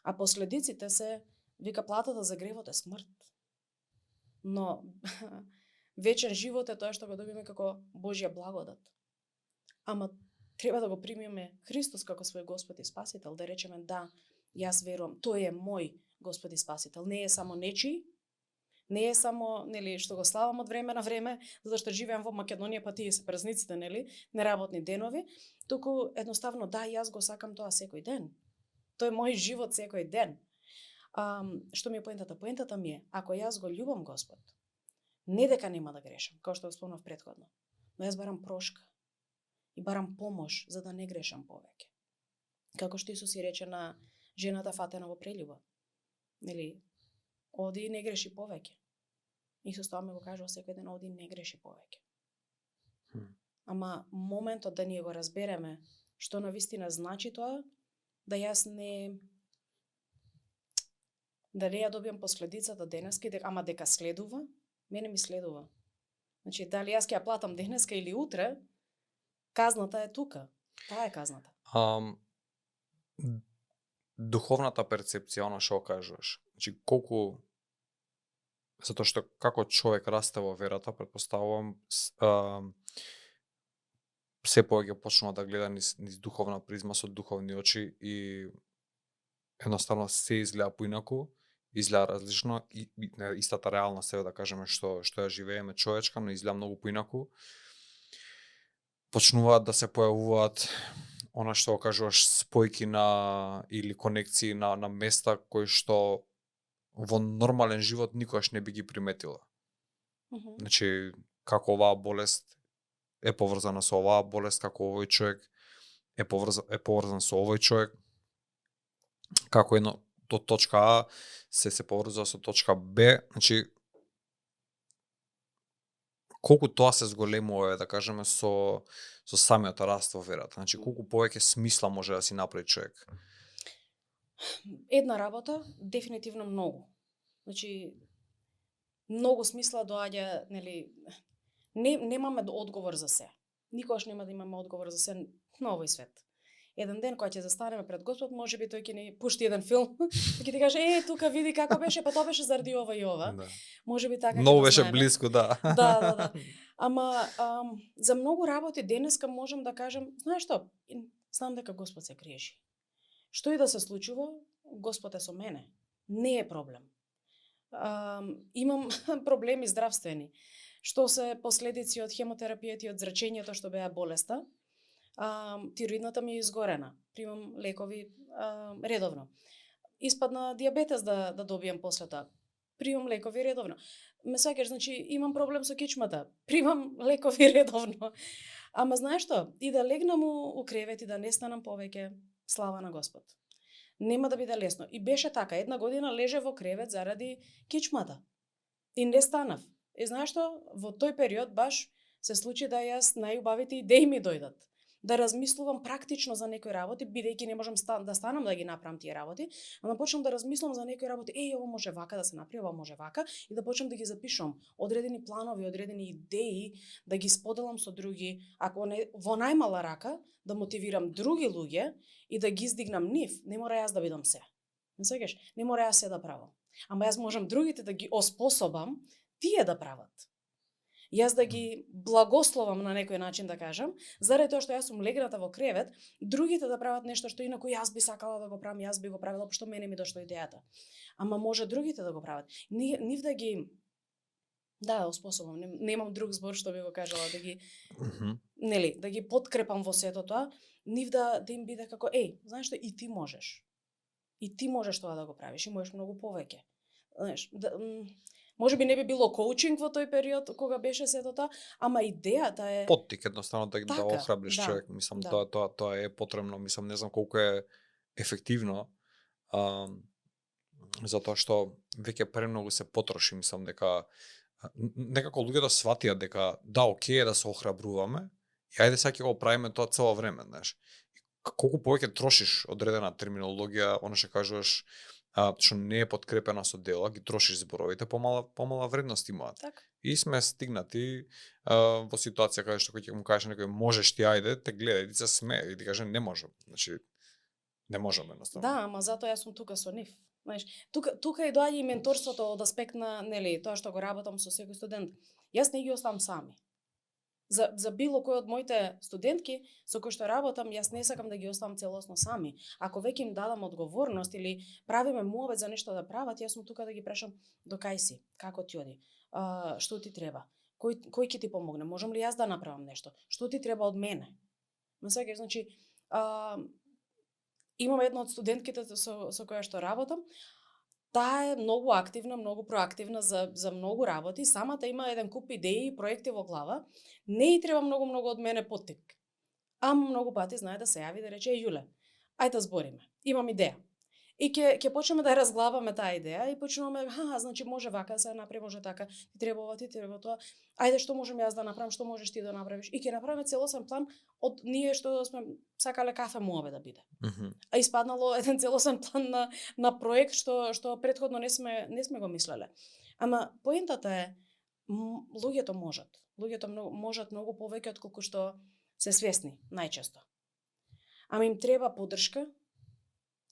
А последиците се, вика, платата за гревот е смрт. Но вечен живот е тоа што го добиме како Божја благодат. Ама треба да го примиме Христос како свој Господ и Спасител, да речеме да, јас верувам, тој е мој Господ и Спасител. Не е само нечи, не е само, нели, што го славам од време на време, затоа што живеам во Македонија, па тие се празниците, нели, неработни денови, туку едноставно да, јас го сакам тоа секој ден. Тој е мој живот секој ден. Што ми е поентата? Поентата ми е, ако јас го љубам Господ, не дека нема да грешам, како што го спомнав претходно, но јас барам прошка и барам помош за да не грешам повеќе. Како што Исус и рече на жената фатена во прелюба. Нели, оди и не греши повеќе. Исус тоа ме го кажува секој ден, оди и не греши повеќе. Ама моментот да ние го разбереме што навистина значи тоа, да јас не ја добиам последицата денеска, ама дека следува, мене ми следува. Значи, дали јас ќе ја платам денеска или утре, казната е тука. Таа е казната. Духовната перцепција, она што кажуваш. Значи, колку затоа што како човек расте во верата, претпоставувам, се повеќе почнува да гледа низ духовна призма со духовни очи и едноставно се изгледа поинаку, изгледа различно и истата реална себе да кажеме што ја живееме човечка, но изгледа многу поинаку. Почнуваат да се појавуваат она што кажуваш спојки на или конекции на места кои што во нормален живот никогаш не би ги приметила. Значи, како оваа болест е поврзана со оваа болест, како овој човек е поврзан со овој човек. како едно од точка А се поврзува со точка Б, значи колку тоа се зголемува, да кажеме, со самиот раст во верата. Значи колку повеќе смисла може да си направи човек. Една работа, дефинитивно многу. Значи многу смисла доаѓа, нели, немаме одговор за се. Никогаш нема да имаме одговор за се на овој свет. Еден ден кога ќе застанеме пред Господ, можеби тој ќе ни пушти еден филм, ќе ти каже, тука види како беше, па тоа беше заради ова и ова. Да. Можеби така ќе Многу го беше знаеме. близко, да. Да. Ама за многу работи денеска можам да кажам, знаеш што, знам дека Господ се грижи. Што и да се случува, Господ е со мене. Не е проблем. Имам проблеми здравствени, што се последици од хемотерапијата и од зрачењето што беа болеста. Тироидната ми е изгорена. Примам лекови редовно. Испадна диабетес да добијам после тоа. Примам лекови редовно. Ме сеќаш, значи имам проблем со кичмата. Примам лекови редовно. Ама знаеш што? И да легнам у кревет и да не станам повеќе, слава на Господ. Нема да биде лесно. И беше така, една година леже во кревет заради кичмата. И не станав. И знаеш што? Во тој период баш се случи да јас најубавите идеи ми дојдат. Да размислувам практично за некои работи, бидејќи не можам да станам да ги направам тие работи, ама почнам да размислам за некои работи, ова може вака да се направи, ова може вака, и да почнам да ги запишувам одредени планови, одредени идеи, да ги споделам со други, ако не во најмала рака, да мотивирам други луѓе и да ги издигнам нив. Не мора јас да бидам се. Не сеќаш? Не мора јас се да правам. Ама јас можам другите да ги оспособам тие да прават. Јас да ги благословам на некој начин, да кажам, заради тоа што јас сум легната во кревет, другите да прават нешто што инаку јас би сакала да го правам, јас би го правила, пошто мене ми дошла идејата. Ама може другите да го прават. Нив да ги оспособам, немам друг збор што би го кажала, да ги нели, да ги подкрепам во сето тоа, нив да им биде како, знаеш што, и ти можеш. И ти можеш тоа да го правиш, и можеш многу повеќе. Знаеш, може би не би било коучинг во тој период кога беше сето тоа, ама идејата е поттик едноставно да охрабриш човек, мислам тоа е потребно, мислам не знам колку е ефективно, затоа што веќе премногу се потроши, мислам дека некако луѓето сватија дека окей е да се охрабруваме, и ајде сега ќе го правиме тоа цело време, знаеш. Колку повеќе трошиш одредена терминологија, она што кажуваш, што не е подкрепена со дела, ги трошиш зборовите, помала вредност имаат. Так. И сме стигнати во ситуација каде што ќе му кажеш некој можеш ти, ајде, те гледај, ти се смее и ти каже не можам. Значи не можам едноставно. Да, ама затоа јас сум тука со нив. Знаеш, тука и доаѓа и менторството од аспект на, нели, тоа што го работам со секој студент. Јас не ги оставам сами. За било кој од моите студентки со кои што работам, јас не сакам да ги оставам целосно сами. Ако веќе им дадам одговорност или правиме муавет за нешто да прават, јас сум тука да ги прашам до кај си, како ти оди, што ти треба, кој ќе ти помогне, можам ли јас да направам нешто, што ти треба од мене. Ме сеќаш, значи, имам една од студентките со која што работам. Таа е многу активна, многу проактивна за многу работи, самата има еден куп идеи и проекти во глава, не и треба многу од мене поттик. Ама многу пати знае да се јави да рече, Јуле, ајде да збориме, имам идеја. И ќе почнеме да разглабаме таа идеја и почнуваме, значи може вака да се направи, може така, ти треба ова, ти треба тоа. Ајде што можам јас да направам, што можеш ти да направиш? И ќе направиме целосен план од ние што сме сакале кафе муаве да биде. А испаднало еден целосен план на проект што претходно не сме го мислеле. Ама поентата е луѓето можат. Луѓето можат многу повеќе од колку што се свесни најчесто. Ама им треба поддршка,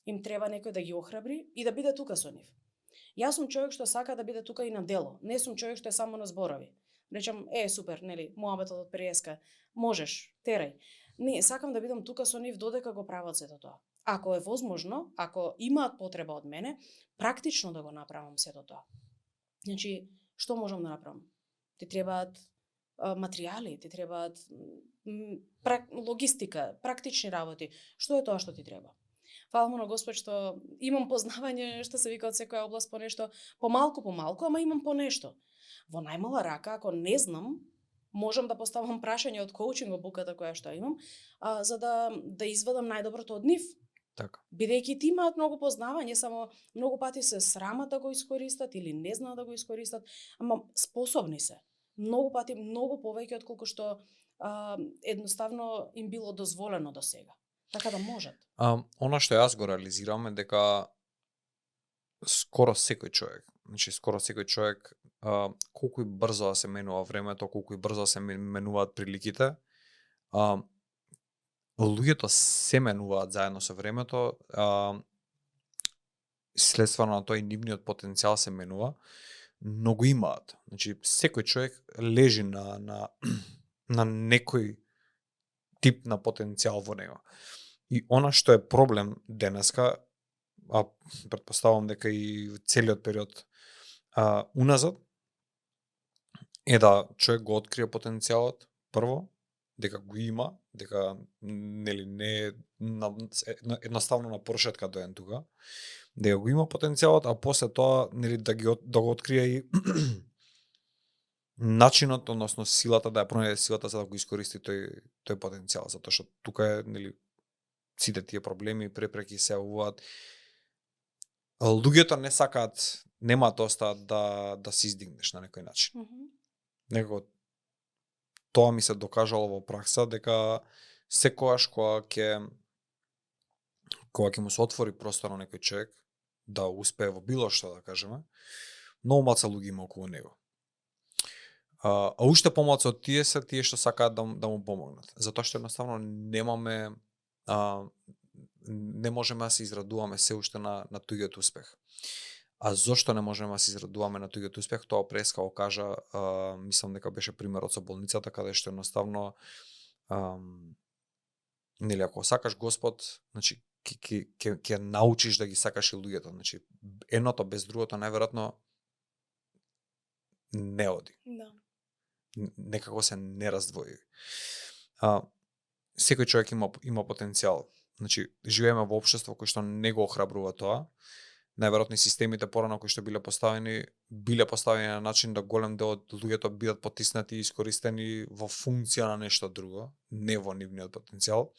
им треба некој да ги охрабри и да биде тука со нив. Јас сум човек што сака да биде тука и на дело. Не сум човек што е само на зборови. Речам, супер, нели, муабетот од преска, можеш, терај. Не, сакам да бидам тука со нив додека го прават сето тоа. Ако е возможно, ако имаат потреба од мене, практично да го направам сето тоа. Значи, што можам да направам? Ти требаат материјали, ти требаат логистика, практични работи. Што е тоа што ти треба? Фала му на Господ што имам познавање, што се вика од секоја област по нешто, помалку, ама имам по нешто. Во најмала рака, ако не знам, можам да поставам прашање од коучинг буката која што имам, за да извадам најдоброто од нив. Така. Бидејќи ти имаат многу познавање, само многу пати се срамат да го искористат или не знаат да го искористат, ама способни се. Многу пати многу повеќе отколку што едноставно им било дозволено до сега. Така да можат. Она што јас го реализирам е дека скоро секој човек, колку и брзо да се менува времето, колку и брзо да се менуваат приликите, луѓето се менуваат заедно со времето, следствено на тоа и нивниот потенцијал се менува, но го имаат. Значи, секој човек лежи на некој тип на потенцијал во него. И она што е проблем денеска, а претпоставувам дека и целиот период уназад, е да човек го открие потенцијалот прво, дека го има, дека нели не е едноставно на прошетка доен тука, дека го има потенцијалот, а после тоа нели да го открие и начинот, односно силата, да ја пронајде силата за да го искористи тој потенцијал, затоа што тука е нели сите тие проблеми, препреки се јавуваат. Луѓето не сакаат, немаат да остават да се издигнеш на некој начин. Некако тоа ми се докажало во пракса, дека секогаш кога ќе му се отвори простор на некој човек да успее во било што, да кажеме, многу малку луѓе има околу него. А уште помалку од тие се тие што сакаат да му помогнат, затоа што едноставно не можеме да се израдуваме се уште на туѓиот успех. А зошто не можеме да се израдуваме на туѓиот успех? Тоа Преска го кажа, мислам дека беше примерот со болницата, каде што едноставно нели ако сакаш Господ, значи ќе научиш да ги сакаш и луѓето. Значи едното без другото најверојатно не оди. Да. Некако се нераздвоиви. Секој човек има потенцијал. Значи живееме во општество кој што не го охрабрува тоа. Најверојатно системите порано кои што биле поставени на начин да голем дел од луѓето бидат потиснати и искористени во функција на нешто друго, не во нивниот потенцијал.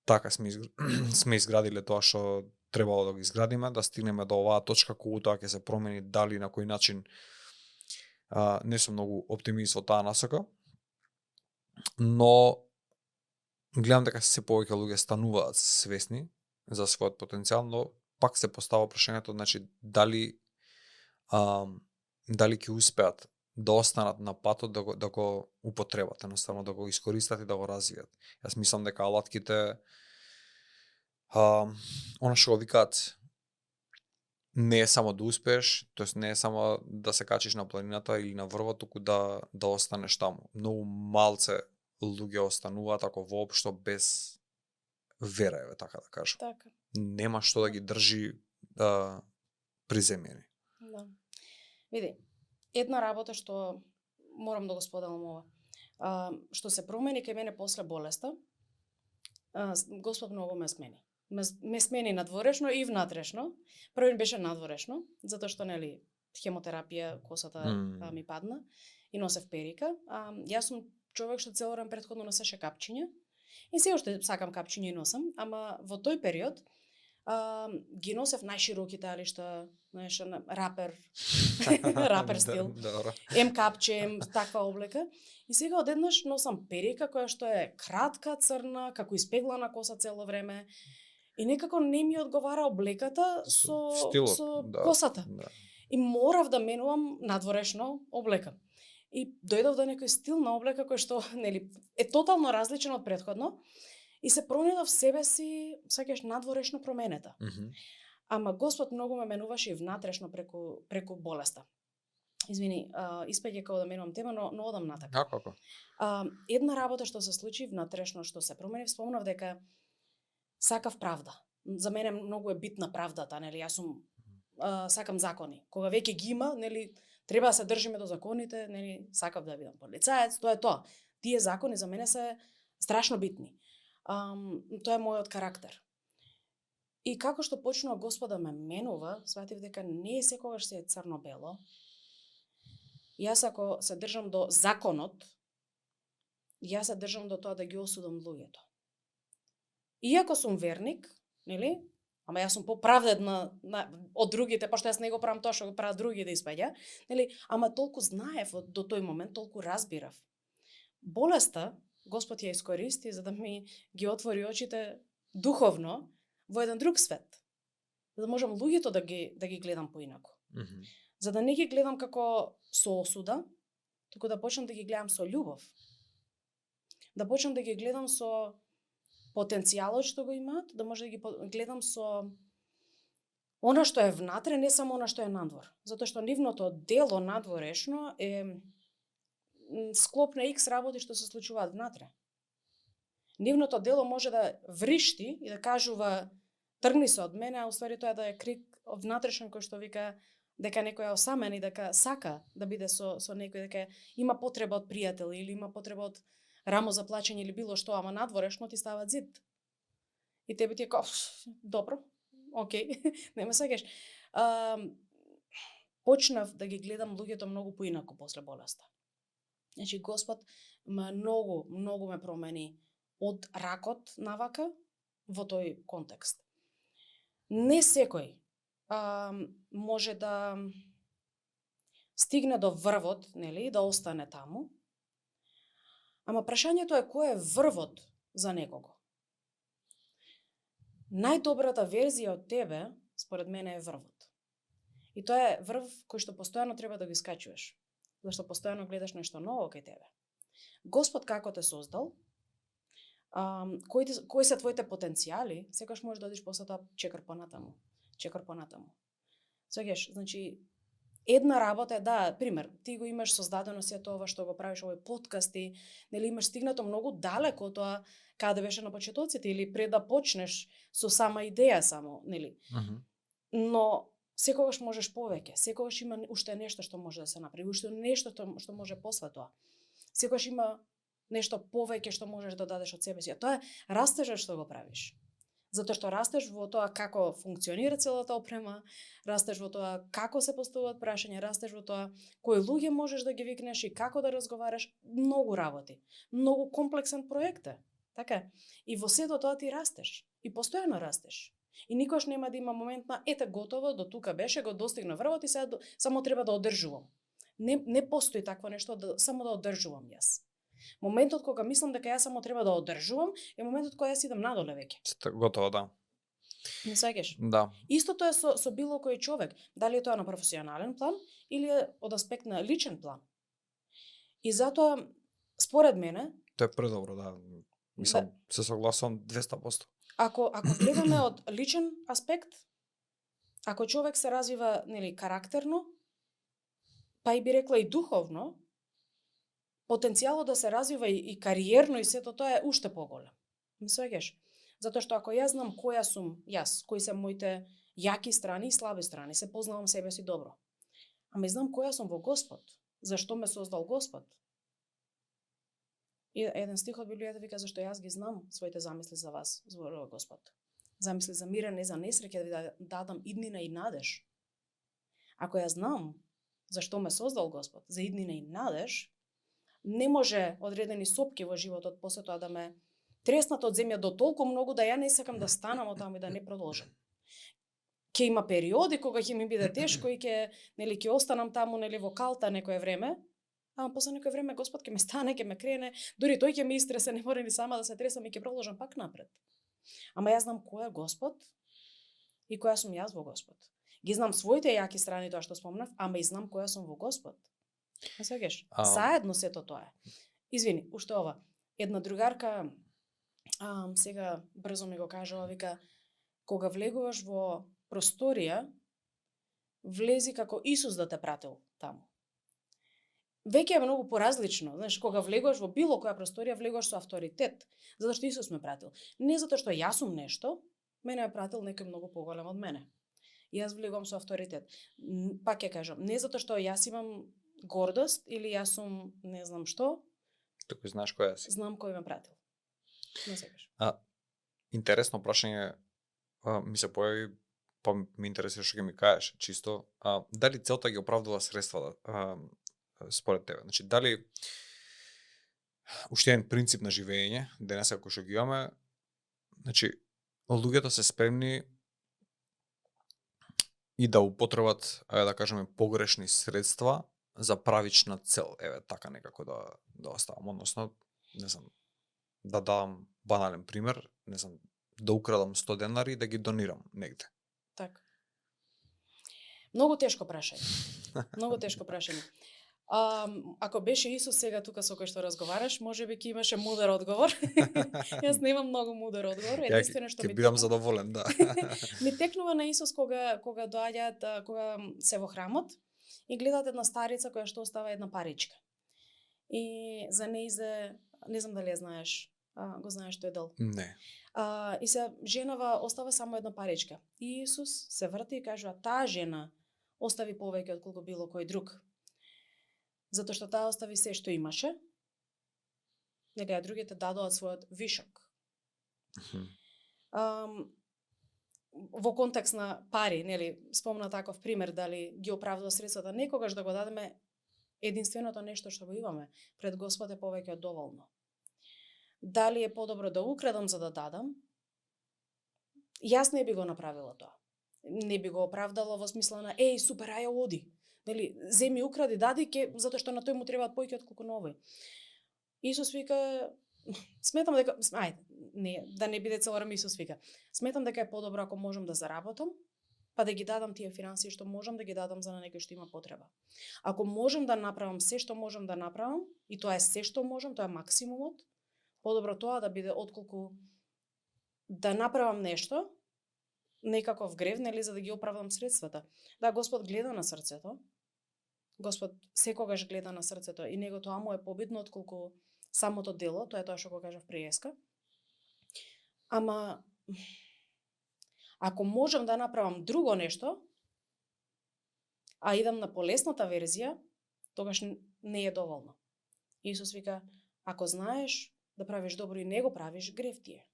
Така сме изградиле тоа што требало да го изградиме, да стигнеме до оваа точка кога тоа ќе се промени, дали на кој начин не сум многу оптимист во таа насока. Но гледам дека се повеќе луѓе стануваат свесни за својот потенцијал, но пак се постава прашањето, значи дали ќе успеат да останат на патот да го употребат, едноставно да го искористат и да го развијат. Јас мислам дека алатките она што го викаат не е само да успееш, тоест не е само да се качиш на планината или на врвот, туку да останеш таму. Многу малце луѓе остануваат, ако воопшто, без вера, еве така да кажам. Така. Нема што да ги држи приземени. Да. Види, една работа што морам да го споделам ова. Што се промени кај мене после болеста, Господ многу ме смени. Ме смени надворешно и внатрешно. Прво беше надворешно, затоа што нели хемотерапија, косата ми падна и носев перика. Јас сум човек што цел време претходно носеше капчиња и се уште сакам капчиња и носам, ама во тој период ги носев најшироки тајалишта, знаеш, рапер стил, ем капче, ем таква облека. И сега одеднаш носам перика која што е кратка, црна, како испеглана коса цело време. И некако не ми одговара облеката со косата. Да. И морав да менувам надворешно облека. И дојдов до некој стил на облека кој што нели е тотално различен од претходно. И се пронедов себе си, сакаш надворешно променета. Ама Господ многу ме менуваше и внатрешно преку болеста. Извини, испаѓа како да менувам тема, но одам натака. Како? Една работа што се случи внатрешно, што се промени, спомнав дека сакав правда. За мене многу е битна правдата, нели, јас сум сакам закони. Кога веќе ги има, нели, треба да се држиме до законите, нели, сакав да бидам полицаец, тоа е тоа. Тие закони за мене се страшно битни. Тоа е мојот карактер. И како што почнува Господ да ме менува, сватив дека не секогаш се е црно-бело. Јас ако се држам до законот, јас се држам до тоа да ги осудам луѓето. Иако сум верник, нели? Ама јас сум поправедна од другите, пошто јас не го правам тоа што го прават други да испаѓа, нели? Ама толку знаев до тој момент, толку разбирав. Болеста Господ ја искористи за да ми ги отвори очите духовно во еден друг свет. За да можам луѓето да ги гледам поинаку. За да не ги гледам како со осуда, туку да почнам да ги гледам со љубов. Да почнам да ги гледам со потенцијалот што го имаат, да може да ги гледам со она што е внатре, не само она што е надвор. Затоа што нивното дело надворешно е склоп на X работи што се случуваат внатре. Нивното дело може да вришти и да кажува тргни се од мене, а уствари тоа да е крик внатрешен кој што вика дека некој е осамен и дека сака да биде со некој, дека има потреба од пријател или има потреба од рамо за плачење или било што, ама надворешно ти става зид. И тебе ти е како, добро, окей, не ме сакаш. Почнав да ги гледам луѓето многу поинаку после болеста. Значи, Господ многу ме промени од ракот навака во тој контекст. Не секој може да стигне до врвот, нели, да остане таму. Ама прашањето е кој е врвот за некого. Најдобрата верзија од тебе, според мене, е врвот. И тоа е врв кој што постојано треба да го искачуваш, зашто постојано гледаш нешто ново кај тебе. Господ како те создал, кои се твоите потенцијали, секогаш можеш да одиш после тоа чекор понатаму. Свеќаш, значи, една работа е, да, пример, ти го имаш создадено сето ова што го правиш, овој подкасти, нели имаш стигнато многу далеко тоа каде беше на почетоците или пред да почнеш со сама идеја само, нели? Но секогаш можеш повеќе, секогаш има уште нешто што може да се направи, уште нешто што може после тоа. Секогаш има нешто повеќе што можеш да дадеш од себе си. А тоа е растежот што го правиш. Затоа што растеш во тоа како функционира целата опрема, растеш во тоа како се поставуваат прашања, растеш во тоа кои луѓе можеш да ги викнеш и како да разговараш, многу работи. Многу комплексен проект е. Така? И во сето тоа ти растеш. И постојано растеш. И никош нема да има момент на ете готово, до тука беше, го достигна врвот и сега само треба да одржувам. Не постои такво нешто, само да одржувам јас. Моментот кога мислам дека јас само треба да одржувам е моментот кога јас идам надоле веќе. Готово, да. Не сеќаш? Да. Истото е со било кој човек, дали е тоа на професионален план или е од аспект на личен план. И затоа според мене тоа е предобро, да. Мислам, се согласувам 200%. Ако гледаме од личен аспект, ако човек се развива, нели, карактерно, па и би рекла и духовно, потенцијалот да се развива и кариерно и сето тоа е уште поголем. Ме свеќаш? Затоа што ако јас знам која сум јас, кои се моите јаки страни и слаби страни, се познавам себе си добро. Ама знам која сум во Господ, зашто ме создал Господ. И еден стих од Библијата вика зашто јас ги знам своите замисли за вас, зборува Господ. Замисли за мир, не за несреќа, да ви дадам иднина и надеж. Ако ја знам зашто ме создал Господ, за иднина и надеж, не може одредени сопки во животот после тоа да ме треснат од земја до толку многу да ја не сакам да станам од таму и да не продолжам. Ќе има периоди кога ќе ми биде тешко и ќе останам таму во калта некое време, ама после некое време Господ ќе ме стане, ќе ме крене, дури тој ќе ме истресе, не мора ни сама да се тресам и ќе продолжам пак напред. Ама јас знам кој е Господ и која сум јас во Господ. Ги знам своите јаки страни, тоа што спомнав, ама и знам која сум во Господ. Не сеќаш? Заедно сето тоа е. Извини, уште ова. Една другарка сега брзо ми го кажува, вика, кога влегуваш во просторија, влези како Исус да те пратил таму. Веќе е многу поразлично, знаеш, кога влегуваш во било која просторија, влегуваш со авторитет, затоа што Исус ме пратил. Не затоа што јас сум нешто, мене е пратил некој многу поголем од мене. Јас влегувам со авторитет. Пак ќе кажам, не затоа што јас имам гордост или јас сум не знам што. Туку знаеш која си. Знам кој ме пратил. Не секаш. Интересно прашање ми се појави, па ме интересира што ќе ми кажеш, чисто. Дали целта ги оправдува средства според тебе? Значи, дали уште еден принцип на живење, денеска кој што ги имаме, Значи, луѓето се спремни и да употребат, да кажеме, погрешни средства за правична цел. Еве, така некако да оставам. Односно, не знам, да дадам банален пример, не знам, да украдам 100 денари и да ги донирам негде. Така. Многу тешко прашање. Многу тешко прашање. Ако беше Исус сега тука со кој што разговараш, можеби ќе имаше мудар одговор. Јас немам многу мудар одговор, единствено што ми ми бидам задоволен, да. ми текнува на Исус кога доаѓаат, кога се во храмот и гледаат една старица која што остава една паричка. И за неизе, не знам дали ја знаеш, го знаеш тој дел. Не. И се женава остава само една паричка. И Исус се врти и кажува, таа жена остави повеќе од колку било кој друг. Затоа што таа остави се што имаше, нели, а другите дадоа својот вишок. Во контекст на пари, нели, спомна таков пример, дали ги оправдува средствата, некогаш да го дадеме единственото нешто што го имаме пред Господ е повеќе од доволно. Дали е подобро да украдам за да дадам? Јас не би го направила тоа. Не би го оправдала во смисла на супер, ај оди. Нели, земи, укради, дади ке, затоа што на тој му требаат повеќе од колку на овој. Исус вика, сметам дека, да не биде целорам Исус вика. Сметам дека е подобро ако можам да заработам, па да ги дадам тие финансии што можам да ги дадам за некој што има потреба. Ако можам да направам се што можам да направам, и тоа е се што можам, тоа е максимумот, подобро тоа да биде отколку да направам нешто, некаков грев, нели, за да ги оправдам средствата. Да, Господ гледа на срцето. Господ секогаш гледа на срцето и него тоа му е побитно отколку самото дело, тоа е тоа што го кажав преска. Ама ако можам да направам друго нешто, а идам на полесната верзија, тогаш не е доволно. Исус вика, ако знаеш да правиш добро и не го правиш, грев ти е.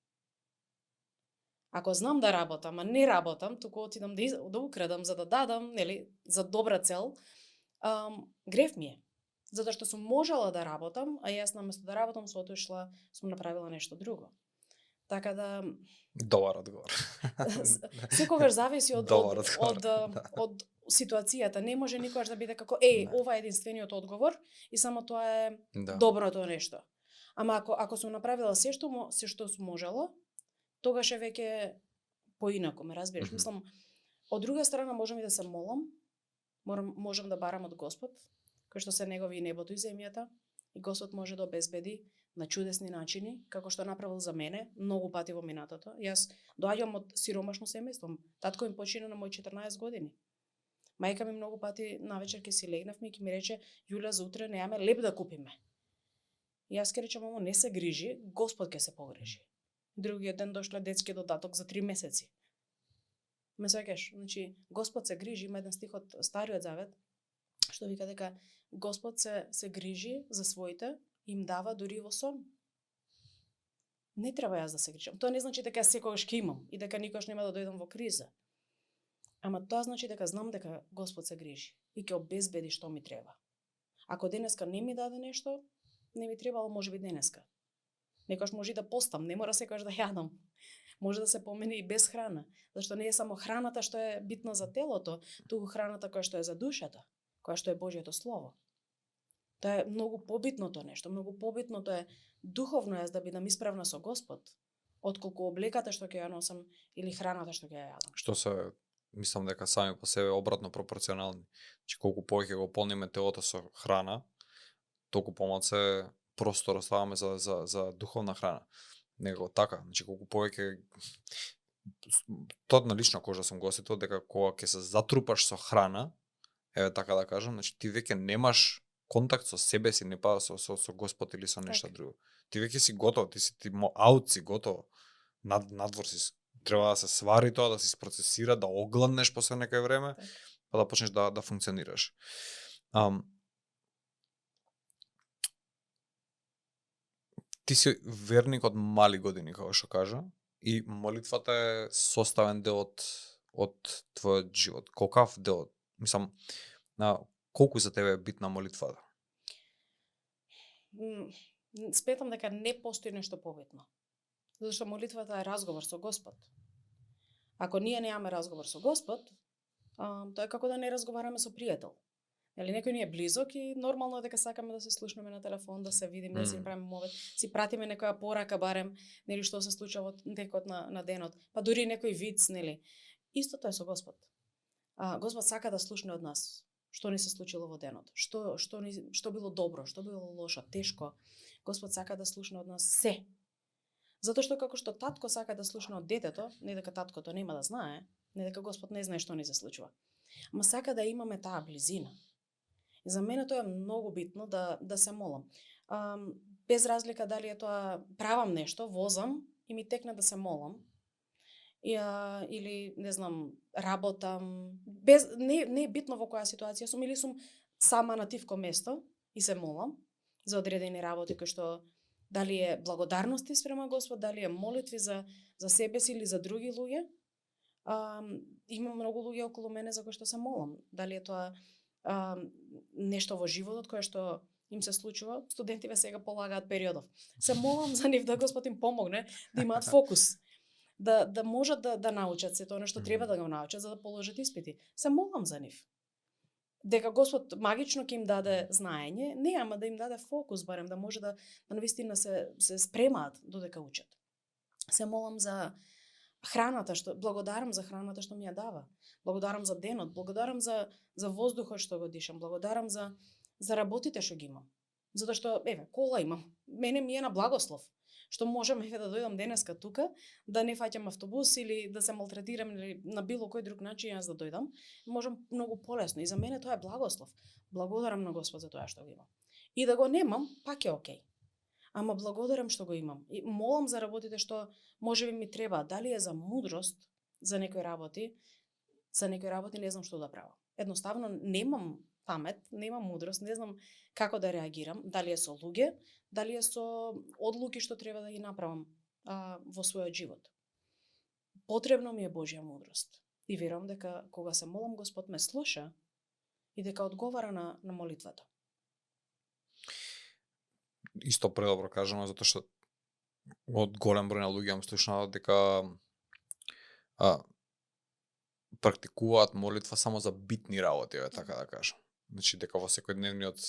Ако знам да работам, а не работам, туку отидам да украдам за да дадам, нели, за добра цел, грев ми е. Затоа што сум можела да работам, а јас наместо да работам сум отишла, сум направила нешто друго. Така да Добар одговор. Секогаш зависи од ситуацијата. Не може никогаш да биде како ова е единствениот одговор и само тоа е доброто нешто. Ама ако сум направила се што сум можела, тогаш е веќе поинаку, ме разбираш? Мислам, од друга страна можам и да се молам, можам да барам од Господ, кој што се негови и небото и земјата, и Господ може да обезбеди на чудесни начини, како што направил за мене, многу пати во минатото. Јас доаѓам од сиромашно семејство. Татко ми почина на мои 14 години. Мајка ми многу пати навечер ќе си легнавме и ќе ми рече, Јуля, за утре немаме леп да купиме. И јас ќе речам, мамо, не се грижи, Господ ќе се погрижи. Другиот ден дошле детски додаток за 3 месеци. Ме сеќаш, значи Господ се грижи, има еден стих од Стариот Завет што вика дека Господ се грижи за своите, им дава дури во сон. Не треба јас да се грижам. Тоа не значи дека јас секогаш ќе имам и дека никош нема да дојдам во криза. Ама тоа значи дека знам дека Господ се грижи и ќе обезбеди што ми треба. Ако денеска не ми даде нешто, не ми требало можеби денеска. Некош може и да постам, не мора секогаш да јадам. Може да се помине и без храна, зашто не е само храната што е битна за телото, туку храната која што е за душата, која што е Божјото слово. Тоа е многу побитното нешто, многу побитното е духовно јас да бидам исправна со Господ, отколку облеката што ќе ја носам или храната што ќе ја јадам. Што се, мислам дека сами по себе обратно пропорционални. Значи колку повеќе го полниме телото со храна, толку помалку простор оставаме за духовна храна. Него така, значи колку повеќе тоа на лична кожа сум го осетил дека кога ќе се затрупаш со храна, еве така да кажам, значи ти веќе немаш контакт со себе си, не па со Господ или со нешто друго. Ти веќе си готов, ти аут си готов. Надвор си треба да се свари тоа, да се процесира, да огладнеш после некој време, па да почнеш да функционираш. Ти си верник од мали години, како што кажа, и молитвата е составен дел од твојот живот. Колкав дел? Мислам, колку за тебе е битна молитвата? Сметам дека не постои нешто побитно. Затоа што молитвата е разговор со Господ. Ако ние немаме разговор со Господ, тоа е како да не разговараме со пријател. Нели некој ни е близок и нормално е дека сакаме да се слушнеме на телефон, да се видиме, да си правиме мовет, си пратиме некоја порака барем, нели што се случува во текот на денот, па дури некој виц, нели. Истото е со Господ. Господ сака да слушне од нас што ни се случило во денот, што било добро, што било лошо, тешко. Господ сака да слушне од нас се. Затоа што како што татко сака да слушне од детето, не дека таткото нема да знае, не дека Господ не знае што ни се случува, ама сака да имаме таа близина. И за мене тоа е многу битно да се молам. Без разлика дали е тоа правам нешто, возам и ми текне да се молам, или не знам, работам, не е битно во која ситуација сум, или сум сама на тивко место и се молам за одредени работи кои што дали е благодарности спрема Господ, дали е молитви за себе си или за други луѓе. Има многу луѓе околу мене за кои што се молам. Дали е тоа нешто во животот кое што им се случува, студентиве сега полагаат периодов. Се молам за нив да Господ им помогне да имаат фокус, да можат да научат се тоа нешто треба да го научат за да положат испити. Се молам за нив. Дека Господ магично ќе им даде знаење, не, ама да им даде фокус барем, да може да навистина се спремаат додека учат. Се молам за храната, благодарам за храната што ми ја дава. Благодарам за денот, благодарам за воздухот што го дишам, благодарам за работите што ги имам. Затоа што, кола имам. Мене ми е на благослов. Што можам да дојдам денеска тука, да не фаќам автобус или да се малтретирам или на било кој друг начин јас да дојдам, можам многу полесно. И за мене тоа е благослов. Благодарам на Господ за тоа што го имам. И да го немам, пак е окей. Ама благодарам што го имам. И молам за работите што можеби ми треба, дали е за мудрост за некои работи не знам што да правам. Едноставно немам памет, немам мудрост, не знам како да реагирам, дали е со луѓе, дали е со одлуки што треба да ги направам во својот живот. Потребно ми е Божја мудрост. И верувам дека кога се молам, Господ ме слуша и дека одговара на молитвата. Исто предобро кажано, затоа што од голем број на луѓе имам слушнато дека практикуваат молитва само за битни работи, така да кажам. Значи дека во секојдневниот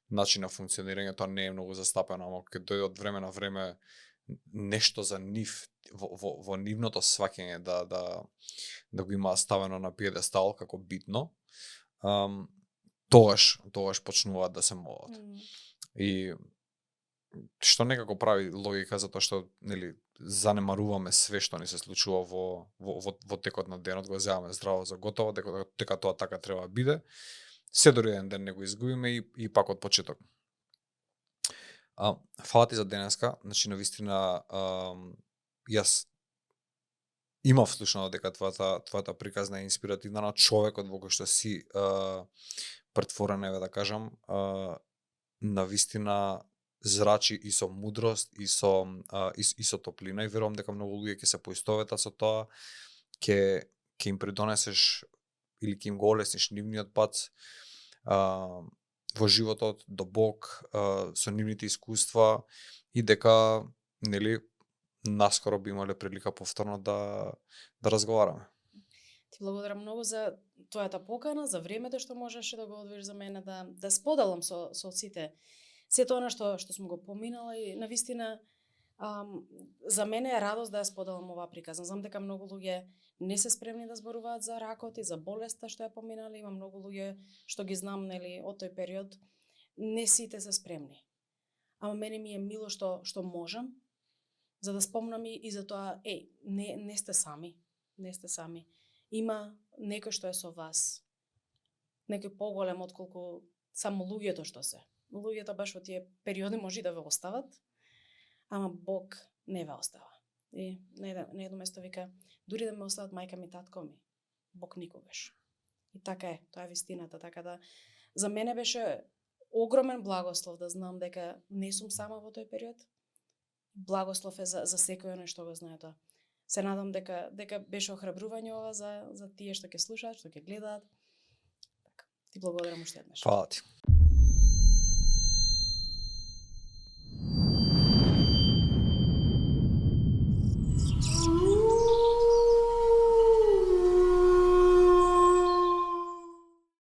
начин на функционирање тоа не е многу застапено, ама кога дојде од време на време нешто за нив во нивното сваќање да го има ставено на пиедестал како битно, тогаш почнуваат да се молат. И што некако прави логика затоа што нели занемаруваме све што ни се случува во текот на денот, го земаме здраво за готово, дека тоа така треба да биде. Се дори еден ден не го изгубиме и пак од почеток. Фала ти за денеска, значи навистина јас имав слушнато дека твојата приказна е инспиративна на човекот во кој што си претворен, да кажам, навистина зрачи и со мудрост и со топлина и верувам дека многу луѓе ќе се поистоветат со тоа, ќе им придонесеш или ќе им го олесниш нивниот пат во животот до Бог со нивните искуства и дека нели наскоро би имале прилика повторно да разговараме. Ти благодарам многу за твојата покана, за времето што можеше да го одвоиш за мене да споделам со сите сето она што сум го поминала и навистина за мене е радост да ја споделам оваа приказна. Знам дека многу луѓе не се спремни да зборуваат за ракот и за болеста што ја поминали, има многу луѓе што ги знам нели од тој период, не сите се спремни. Ама мене ми е мило што можам за да спомнам и за тоа, не сте сами, не сте сами. Има некој што е со вас. Некој поголем отколку само луѓето што се. Луѓето баш во тие периоди може да ве остават, ама Бог не ве остава. И на едно место вика, дури да ме остават мајка ми, татко ми, Бог никогаш. И така е, тоа е вистината, така да за мене беше огромен благослов да знам дека не сум сама во тој период. Благослов е за секој оној што го знае тоа. Се надам дека беше охрабрување ова за тие што ќе слушаат, што ќе гледаат. Така, ти благодарам уште еднаш. Фала ти.